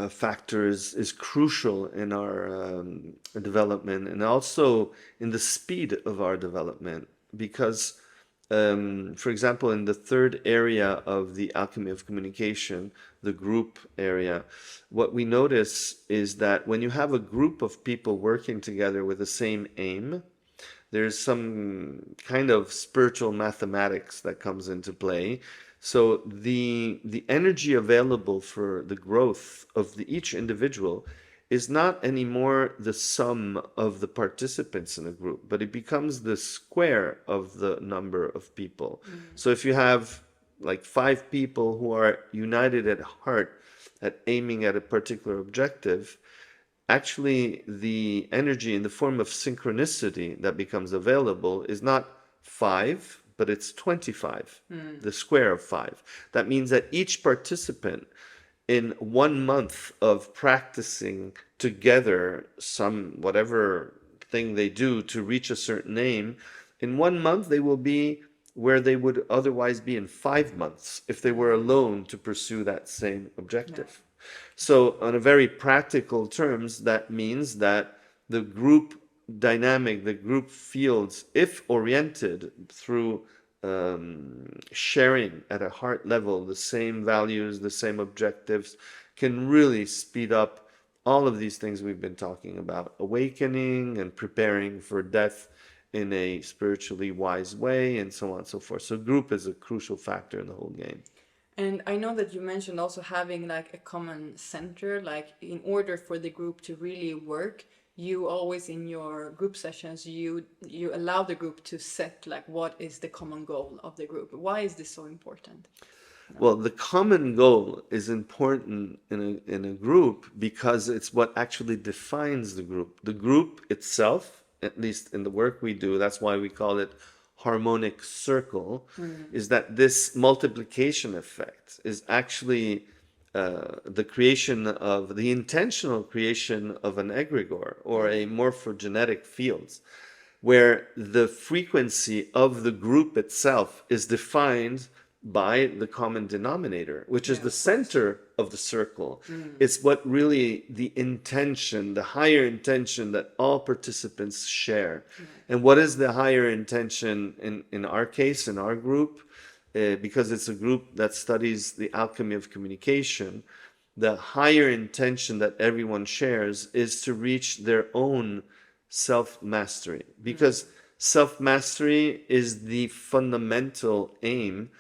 Speaker 1: factor is crucial in our development, and also in the speed of our development. Because, for example, in the third area of the alchemy of communication, the group area, what we notice is that when you have a group of people working together with the same aim, there's some kind of spiritual mathematics that comes into play. So the energy available for the growth of each individual is not anymore the sum of the participants in a group, but it becomes the square of the number of people. So if you have like 5 people who are united at heart at aiming at a particular objective, actually the energy in the form of synchronicity that becomes available is not 5, but it's 25, the square of 5. That means that each participant in 1 month of practicing together some whatever thing they do to reach a certain aim, in 1 month they will be where they would otherwise be in 5 months if they were alone to pursue that same objective. So on a very practical terms, that means that the group dynamic, the group fields, if oriented through sharing at a heart level the same values, the same objectives, can really speed up all of these things we've been talking about: awakening and preparing for death in a spiritually wise way, and so on and so forth. So group is a crucial factor in the whole game.
Speaker 2: And I know that you mentioned also having like a common center, like in order for the group to really work, you always in your group sessions, you allow the group to set like what is the common goal of the group. Why is this so important?
Speaker 1: Well, the common goal is important in a group because it's what actually defines the group. The group itself, at least in the work we do, that's why we call it harmonic circle, is that this multiplication effect is actually the creation of the intentional creation of an egregore or a morphogenetic fields, where the frequency of the group itself is defined by the common denominator, which is the center of the circle. It's what really the intention, the higher intention that all participants share. And what is the higher intention in our case, in our group? Because it's a group that studies the alchemy of communication, the higher intention that everyone shares is to reach their own self-mastery. Because self-mastery is the fundamental aim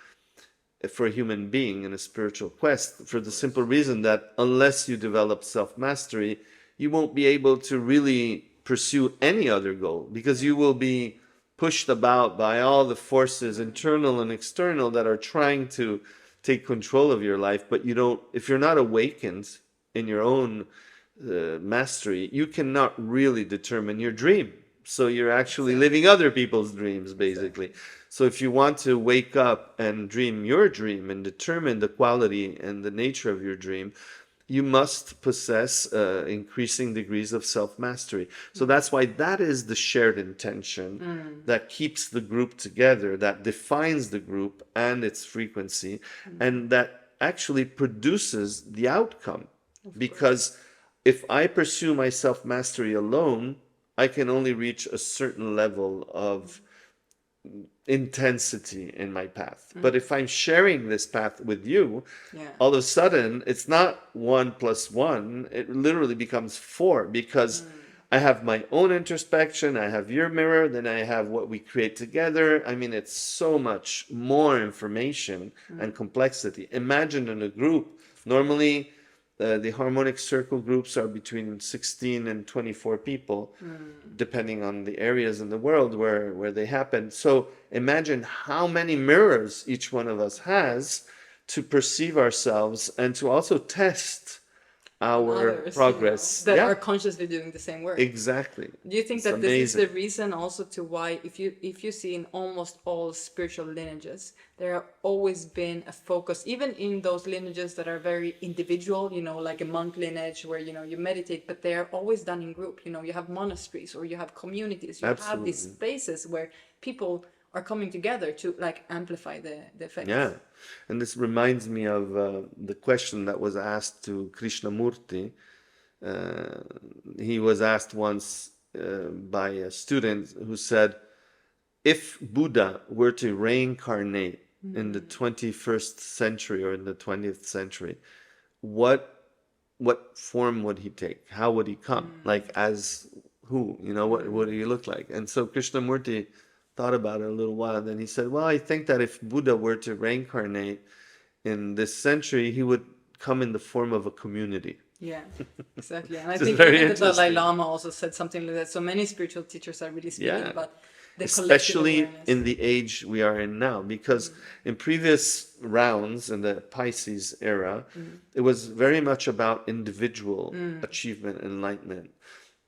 Speaker 1: for a human being in a spiritual quest, for the simple reason that unless you develop self-mastery, you won't be able to really pursue any other goal, because you will be pushed about by all the forces, internal and external, that are trying to take control of your life. But you don't, if you're not awakened in your own mastery, you cannot really determine your dream. So you're actually living other people's dreams, basically. So if you want to wake up and dream your dream and determine the quality and the nature of your dream, you must possess increasing degrees of self-mastery. So that's why that is the shared intention that keeps the group together, that defines the group and its frequency, and that actually produces the outcome. Because if I pursue my self-mastery alone, I can only reach a certain level of intensity in my path. But if I'm sharing this path with you,
Speaker 2: Yeah.
Speaker 1: all of a sudden it's not 1+1, it literally becomes 4, because I have my own introspection, I have your mirror, then I have what we create together. I mean, it's so much more information and complexity. Imagine in a group, normally the harmonic circle groups are between 16 and 24 people, depending on the areas in the world where they happen. So imagine how many mirrors each one of us has to perceive ourselves and to also test our
Speaker 2: Others,
Speaker 1: progress.
Speaker 2: that
Speaker 1: Yeah,
Speaker 2: are consciously doing the same work.
Speaker 1: exactly.
Speaker 2: Do you think
Speaker 1: It's
Speaker 2: that this is
Speaker 1: amazing.
Speaker 2: the reason also to why, if you see in almost all spiritual lineages, there have always been a focus, even in those lineages that are very individual, like a monk lineage where you meditate, but they are always done in group. You have monasteries or you have communities, you have these
Speaker 1: Absolutely.
Speaker 2: spaces where people are coming together to like amplify the effects.
Speaker 1: Yeah. And this reminds me of the question that was asked to Krishnamurti. Uh, he was asked once by a student who said, if Buddha were to reincarnate in the 21st century or in the 20th century, what form would he take? How would he come? Like as who? What do you look like? And so Krishnamurti thought about it a little while. Then he said, well, I think that if Buddha were to reincarnate in this century, he would come in the form of a community.
Speaker 2: Yeah, exactly. And I
Speaker 1: Which is
Speaker 2: think
Speaker 1: very
Speaker 2: even the Dalai
Speaker 1: interesting.
Speaker 2: Lama also said something like that. So many spiritual teachers are really speaking
Speaker 1: Yeah.
Speaker 2: about the collective
Speaker 1: Especially
Speaker 2: awareness.
Speaker 1: in the age we are in now, because in previous rounds in the Pisces era, it was very much about individual achievement, enlightenment.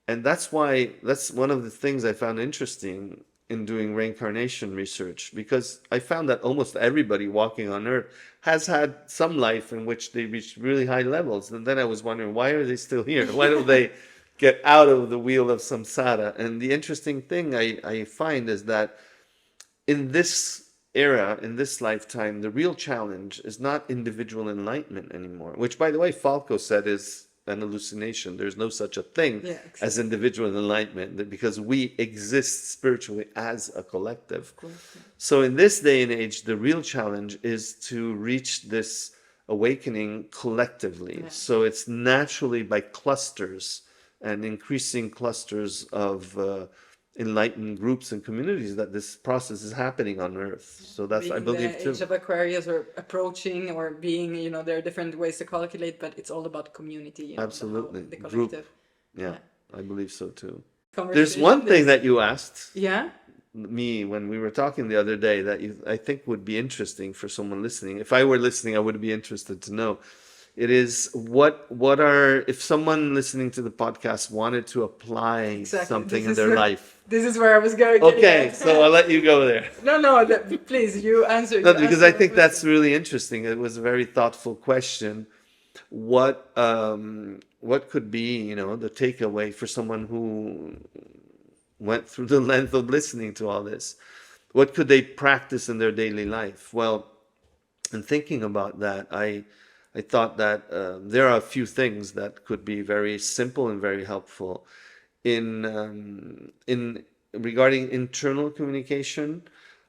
Speaker 1: And that's one of the things I found interesting in doing reincarnation research, because I found that almost everybody walking on Earth has had some life in which they reached really high levels. And then I was wondering, why are they still here? Why don't they get out of the wheel of samsara? And the interesting thing I find is that in this era, in this lifetime, the real challenge is not individual enlightenment anymore, which, by the way, Falco said is an hallucination. There's no such a thing
Speaker 2: Yeah,
Speaker 1: as
Speaker 2: exactly.
Speaker 1: individual enlightenment, because we exist spiritually as a collective.
Speaker 2: Of course, yeah.
Speaker 1: So in this day and age, the real challenge is to reach this awakening collectively.
Speaker 2: Yeah.
Speaker 1: So it's naturally by clusters and increasing clusters of enlightened groups and communities that this process is happening on Earth. So that's,
Speaker 2: Being
Speaker 1: I believe,
Speaker 2: the
Speaker 1: too.
Speaker 2: age of Aquarius or approaching or being, there are different ways to calculate, but it's all about community,
Speaker 1: Absolutely.
Speaker 2: the
Speaker 1: Group.
Speaker 2: collective.
Speaker 1: Yeah, I believe so too. There's
Speaker 2: Conversation
Speaker 1: one thing
Speaker 2: is-
Speaker 1: that you asked
Speaker 2: Yeah?
Speaker 1: me when we were talking the other day that I think would be interesting for someone listening. If I were listening, I would be interested to know. It is what are, if someone listening to the podcast wanted to apply
Speaker 2: Exactly.
Speaker 1: something
Speaker 2: This
Speaker 1: in
Speaker 2: is
Speaker 1: their life.
Speaker 2: This is where I was going.
Speaker 1: Okay, so I'll let you go there.
Speaker 2: No, please, you answer.
Speaker 1: No,
Speaker 2: you
Speaker 1: because
Speaker 2: answer
Speaker 1: I think
Speaker 2: my
Speaker 1: that's
Speaker 2: question.
Speaker 1: really interesting. It was a very thoughtful question. What could be, the takeaway for someone who went through the length of listening to all this? What could they practice in their daily life? Well, in thinking about that, I thought that there are a few things that could be very simple and very helpful in regarding internal communication.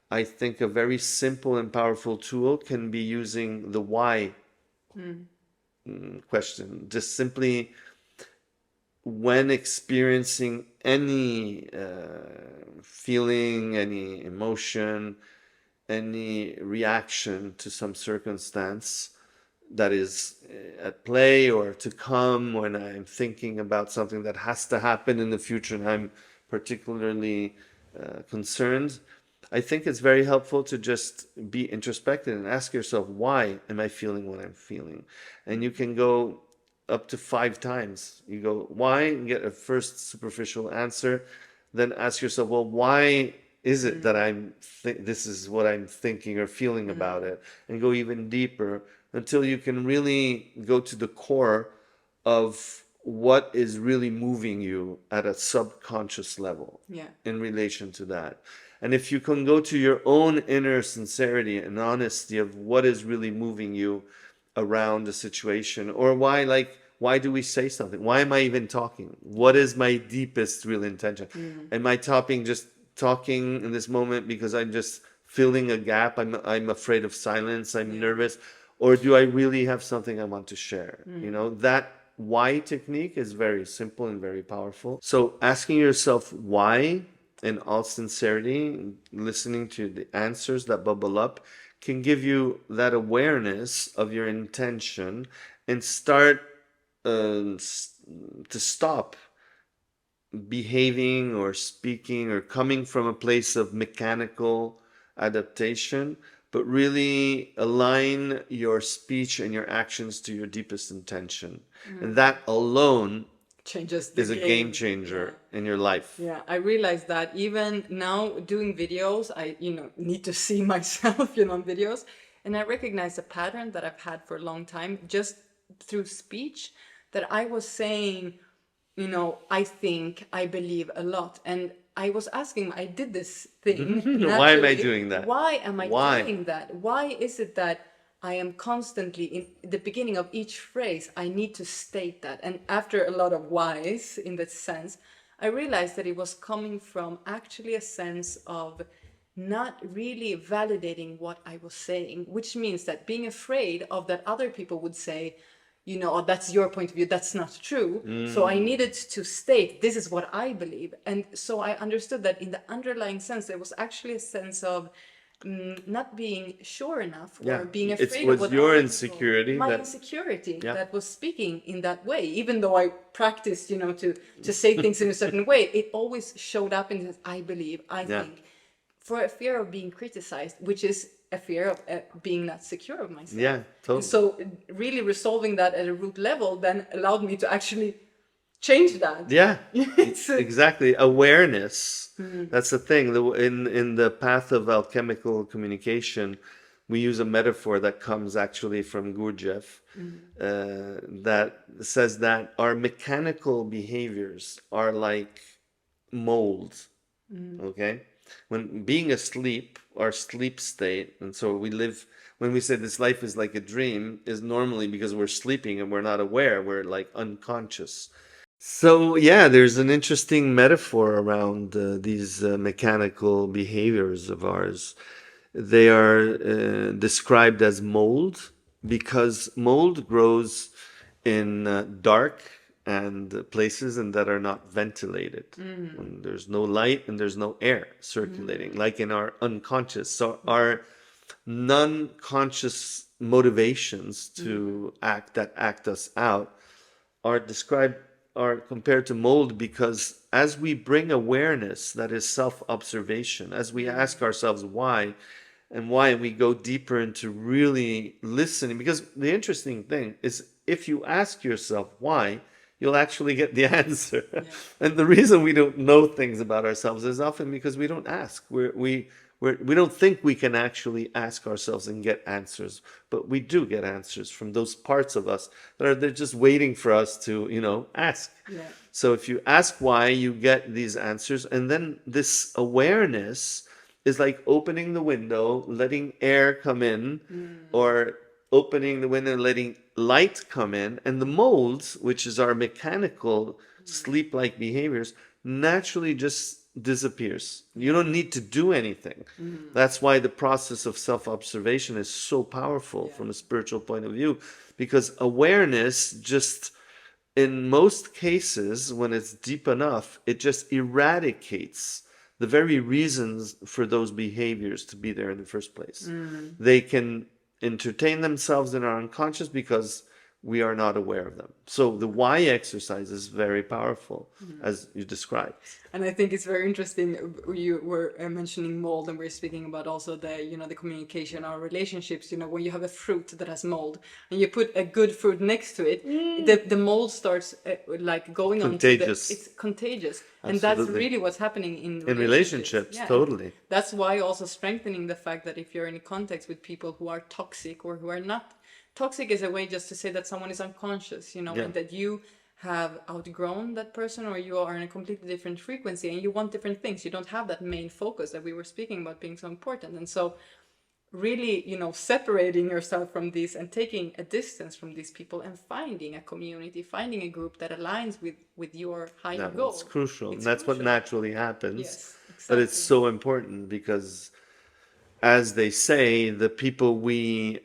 Speaker 1: I think a very simple and powerful tool can be using the why question. Just simply, when experiencing any feeling, any emotion, any reaction to some circumstance that is at play or to come, when I'm thinking about something that has to happen in the future and I'm particularly concerned, I think it's very helpful to just be introspective and ask yourself, why am I feeling what I'm feeling? And you can go up to 5 times. You go, why? And get a first superficial answer. Then ask yourself, well, why is it that this is what I'm thinking or feeling about it? And go even deeper until you can really go to the core of what is really moving you at a subconscious level in relation to that. And if you can go to your own inner sincerity and honesty of what is really moving you around a situation, or why do we say something? Why am I even talking? What is my deepest real intention? Am I talking in this moment because I'm just filling a gap? I'm afraid of silence. I'm nervous. Or do I really have something I want to share? You know, that why technique is very simple and very powerful. So asking yourself why in all sincerity, listening to the answers that bubble up can give you that awareness of your intention and start to stop behaving or speaking or coming from a place of mechanical adaptation, but really align your speech and your actions to your deepest intention. And that alone
Speaker 2: changes the
Speaker 1: is a game changer in your life.
Speaker 2: Yeah, I realized that even now doing videos, I, need to see myself, on videos. And I recognize a pattern that I've had for a long time, just through speech, that I was saying, I think, I believe a lot. And I was asking, I did this thing.
Speaker 1: Why am I doing that?
Speaker 2: Why am I doing that? Why is it that I am constantly in the beginning of each phrase, I need to state that. And after a lot of whys in that sense, I realized that it was coming from actually a sense of not really validating what I was saying, which means that being afraid of that other people would say, oh, that's your point of view, that's not true. So I needed to state, this is what I believe. And so I understood that in the underlying sense, there was actually a sense of not being sure enough or being afraid
Speaker 1: it was
Speaker 2: of what
Speaker 1: your
Speaker 2: other
Speaker 1: insecurity
Speaker 2: people, my
Speaker 1: that
Speaker 2: insecurity that was speaking in that way. Even though I practiced, to say things in a certain way, it always showed up in that I believe, I think, for a fear of being criticized, which is a fear of being not secure of myself.
Speaker 1: Yeah, totally.
Speaker 2: And so really resolving that at a root level then allowed me to actually change that.
Speaker 1: Yeah, exactly. Awareness. That's the thing. In the path of alchemical communication, we use a metaphor that comes actually from Gurdjieff that says that our mechanical behaviors are like mold. Okay? When being asleep, our sleep state, and so we live, when we say this life is like a dream, is normally because we're sleeping and we're not aware, we're like unconscious. So yeah, there's an interesting metaphor around these mechanical behaviors of ours. They are described as mold because mold grows in dark and places and that are not ventilated. When there's no light and there's no air circulating, like in our unconscious. So our non-conscious motivations to act that act us out are compared to mold because as we bring awareness, that is self-observation, as we ask ourselves why, and we go deeper into really listening, because the interesting thing is if you ask yourself why, you'll actually get the answer. And the reason we don't know things about ourselves is often because we don't ask. We don't think we can actually ask ourselves and get answers, but we do get answers from those parts of us they're just waiting for us to, ask.
Speaker 2: Yeah.
Speaker 1: So if you ask why, you get these answers. And then this awareness is like opening the window, letting air come in, or opening the window and letting light come in. And the molds, which is our mechanical sleep-like behaviors, naturally just disappears. You don't need to do anything. That's why the process of self-observation is so powerful from a spiritual point of view, because awareness just, in most cases, when it's deep enough, it just eradicates the very reasons for those behaviors to be there in the first place. They can entertain themselves in our unconscious because we are not aware of them. So the why exercise is very powerful, as you described.
Speaker 2: And I think it's very interesting. You were mentioning mold, and we're speaking about also the communication, our relationships. When you have a fruit that has mold, and you put a good fruit next to it, the mold starts like going on. It's contagious, and that's really what's happening in
Speaker 1: relationships. Yeah. Totally.
Speaker 2: That's why also strengthening the fact that if you're in contact with people who are toxic or who are not. Toxic is a way just to say that someone is unconscious, and that you have outgrown that person, or you are in a completely different frequency and you want different things. You don't have that main focus that we were speaking about being so important. And so really, separating yourself from these and taking a distance from these people and finding a community, finding a group that aligns with your higher goal.
Speaker 1: It's crucial. And that's what naturally happens.
Speaker 2: Yes,
Speaker 1: But it's
Speaker 2: Exactly.
Speaker 1: so important because, as they say, the people we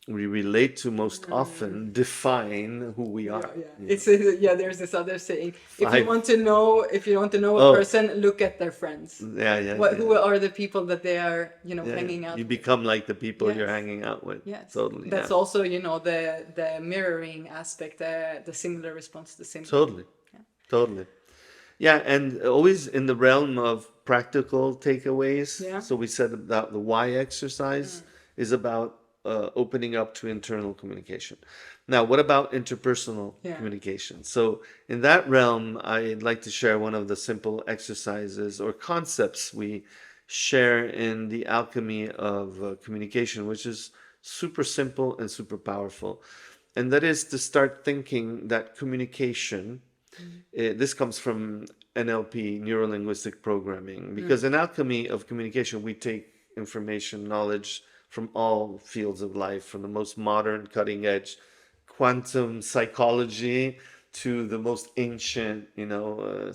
Speaker 1: relate to most often define who we
Speaker 2: Yeah,
Speaker 1: are.
Speaker 2: yeah.
Speaker 1: You
Speaker 2: It's
Speaker 1: know?
Speaker 2: yeah. There's this other saying:
Speaker 1: Five.
Speaker 2: if you want to know a
Speaker 1: Oh,
Speaker 2: person, look at their friends.
Speaker 1: yeah, yeah,
Speaker 2: What
Speaker 1: yeah,
Speaker 2: who are the people that they are,
Speaker 1: yeah, yeah.
Speaker 2: hanging out
Speaker 1: You
Speaker 2: with?
Speaker 1: become like the people you're
Speaker 2: Yes,
Speaker 1: hanging out with.
Speaker 2: yes.
Speaker 1: Totally,
Speaker 2: That's
Speaker 1: yeah.
Speaker 2: also, the mirroring aspect, the similar response to similar.
Speaker 1: Totally,
Speaker 2: Yeah.
Speaker 1: totally. Yeah, and always in the realm of practical takeaways.
Speaker 2: Yeah.
Speaker 1: So we said about the why exercise is about opening up to internal communication. Now, what about interpersonal
Speaker 2: Yeah.
Speaker 1: communication? So in that realm, I'd like to share one of the simple exercises or concepts we share in the alchemy of communication, which is super simple and super powerful. And that is to start thinking that communication this comes from NLP, neuro linguistic programming, because in alchemy of communication, we take information, knowledge from all fields of life, from the most modern, cutting edge quantum psychology to the most ancient,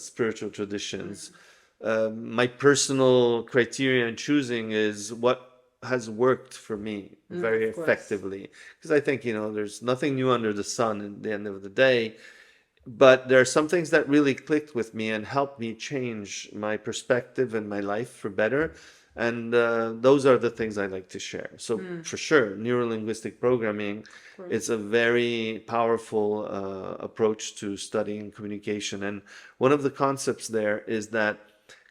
Speaker 1: spiritual traditions. My personal criteria in choosing is what has worked for me very
Speaker 2: Of course.
Speaker 1: effectively, because I think there's nothing new under the sun at the end of the day, but there are some things that really clicked with me and helped me change my perspective and my life for better. And those are the things I like to share. So for sure, neurolinguistic programming,
Speaker 2: Of course.
Speaker 1: it's a very powerful approach to studying communication. And one of the concepts there is that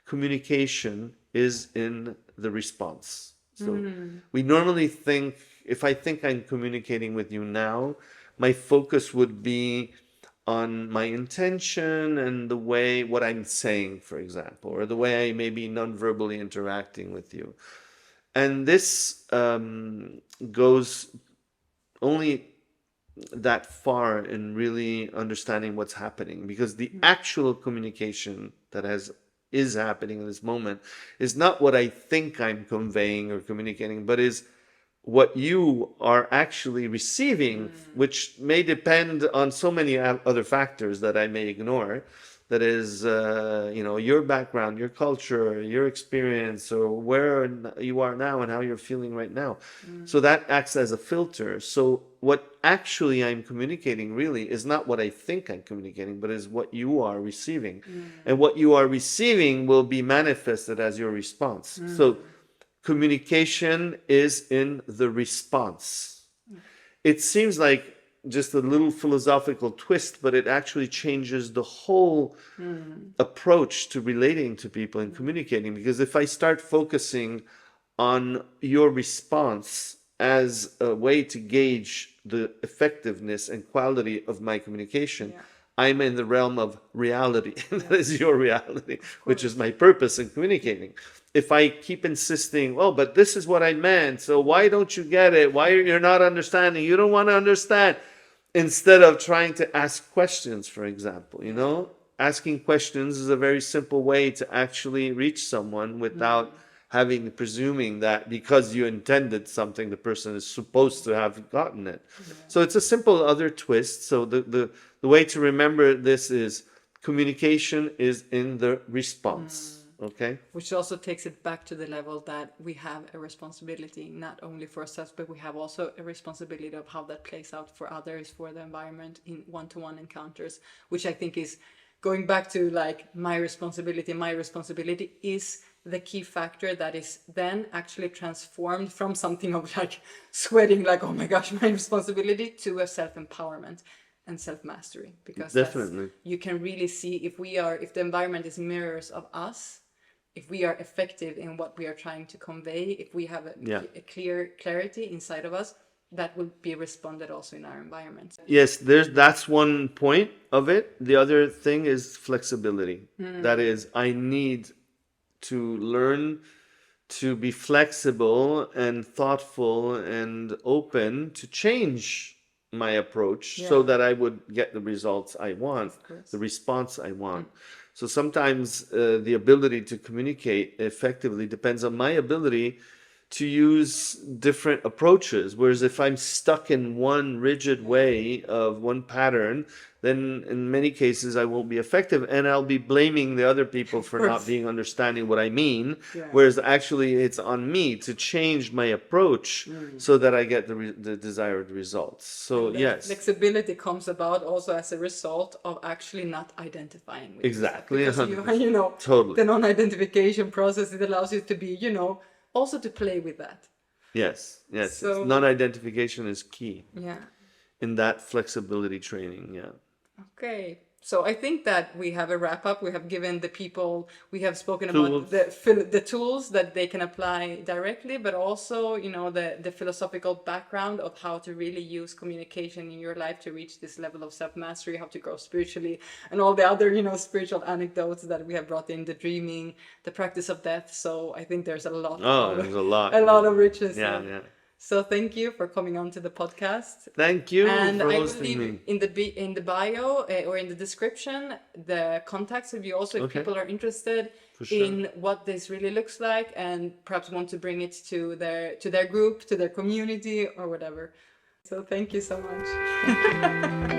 Speaker 1: communication is in the response. So we normally think, if I think I'm communicating with you now, my focus would be on my intention and the way what I'm saying, for example, or the way I may be non-verbally interacting with you. And this goes only that far in really understanding what's happening, because the actual communication that is happening in this moment is not what I think I'm conveying or communicating, but is what you are actually receiving, which may depend on so many other factors that I may ignore. That is, your background, your culture, your experience, or where you are now and how you're feeling right now. So that acts as a filter. So what actually I'm communicating really is not what I think I'm communicating, but is what you are receiving. And what you are receiving will be manifested as your response. So communication is in the response. It seems like just a little philosophical twist, but it actually changes the whole approach to relating to people and communicating. Because if I start focusing on your response as a way to gauge the effectiveness and quality of my communication, I'm in the realm of reality. That is your reality, which is my purpose in communicating. If I keep insisting, oh, but this is what I meant, so why don't you get it? Why you're not understanding? You don't want to understand. Instead of trying to ask questions, for example, asking questions is a very simple way to actually reach someone without presuming that because you intended something, the person is supposed to have gotten it. So it's a simple other twist. So the way to remember this is communication is in the response. Okay?
Speaker 2: Which also takes it back to the level that we have a responsibility, not only for ourselves, but we have also a responsibility of how that plays out for others, for the environment in one-to-one encounters, which I think is going back to like my responsibility is the key factor that is then actually transformed from something of like sweating, like, oh my gosh, my responsibility, to a self-empowerment and self-mastery. Because
Speaker 1: Definitely.
Speaker 2: you can really see if the environment is mirrors of us, if we are effective in what we are trying to convey, if we have a clear clarity inside of us, that will be responded also in our environment.
Speaker 1: Yes, that's one point of it. The other thing is flexibility. That is, I need to learn to be flexible and thoughtful and open to change my approach so that I would get the results I want, the response I want. So sometimes the ability to communicate effectively depends on my ability to use different approaches. Whereas if I'm stuck in one rigid way of one pattern, then in many cases I won't be effective, and I'll be blaming the other people for not being understanding what I mean.
Speaker 2: Yeah.
Speaker 1: Whereas actually it's on me to change my approach so that I get the desired results. So
Speaker 2: And that
Speaker 1: yes,
Speaker 2: flexibility comes about also as a result of actually not identifying with
Speaker 1: exactly,
Speaker 2: yourself. Because
Speaker 1: 100%.
Speaker 2: you know,
Speaker 1: Totally.
Speaker 2: the non-identification process, it allows you to be, you know, also to play with that.
Speaker 1: Yes, yes.
Speaker 2: So-
Speaker 1: Non-identification is key
Speaker 2: Yeah.
Speaker 1: in that flexibility training. Yeah.
Speaker 2: Okay. So I think that we have a wrap up. We have given the people, we have spoken
Speaker 1: Tools.
Speaker 2: about the tools that they can apply directly, but also, you know, the philosophical background of how to really use communication in your life to reach this level of self-mastery, how to grow spiritually, and all the other, you know, spiritual anecdotes that we have brought in, the dreaming, the practice of death. So I think there's a lot,
Speaker 1: There's a lot.
Speaker 2: a lot of richness.
Speaker 1: Yeah,
Speaker 2: here.
Speaker 1: yeah.
Speaker 2: So thank you for coming on to the podcast.
Speaker 1: Thank you
Speaker 2: And
Speaker 1: for
Speaker 2: I will
Speaker 1: hosting
Speaker 2: leave
Speaker 1: me.
Speaker 2: in the bio or in the description the contacts of you also if
Speaker 1: Okay.
Speaker 2: people are interested
Speaker 1: sure.
Speaker 2: in what this really looks like and perhaps want to bring it to their group, to their community or whatever. So thank you so much.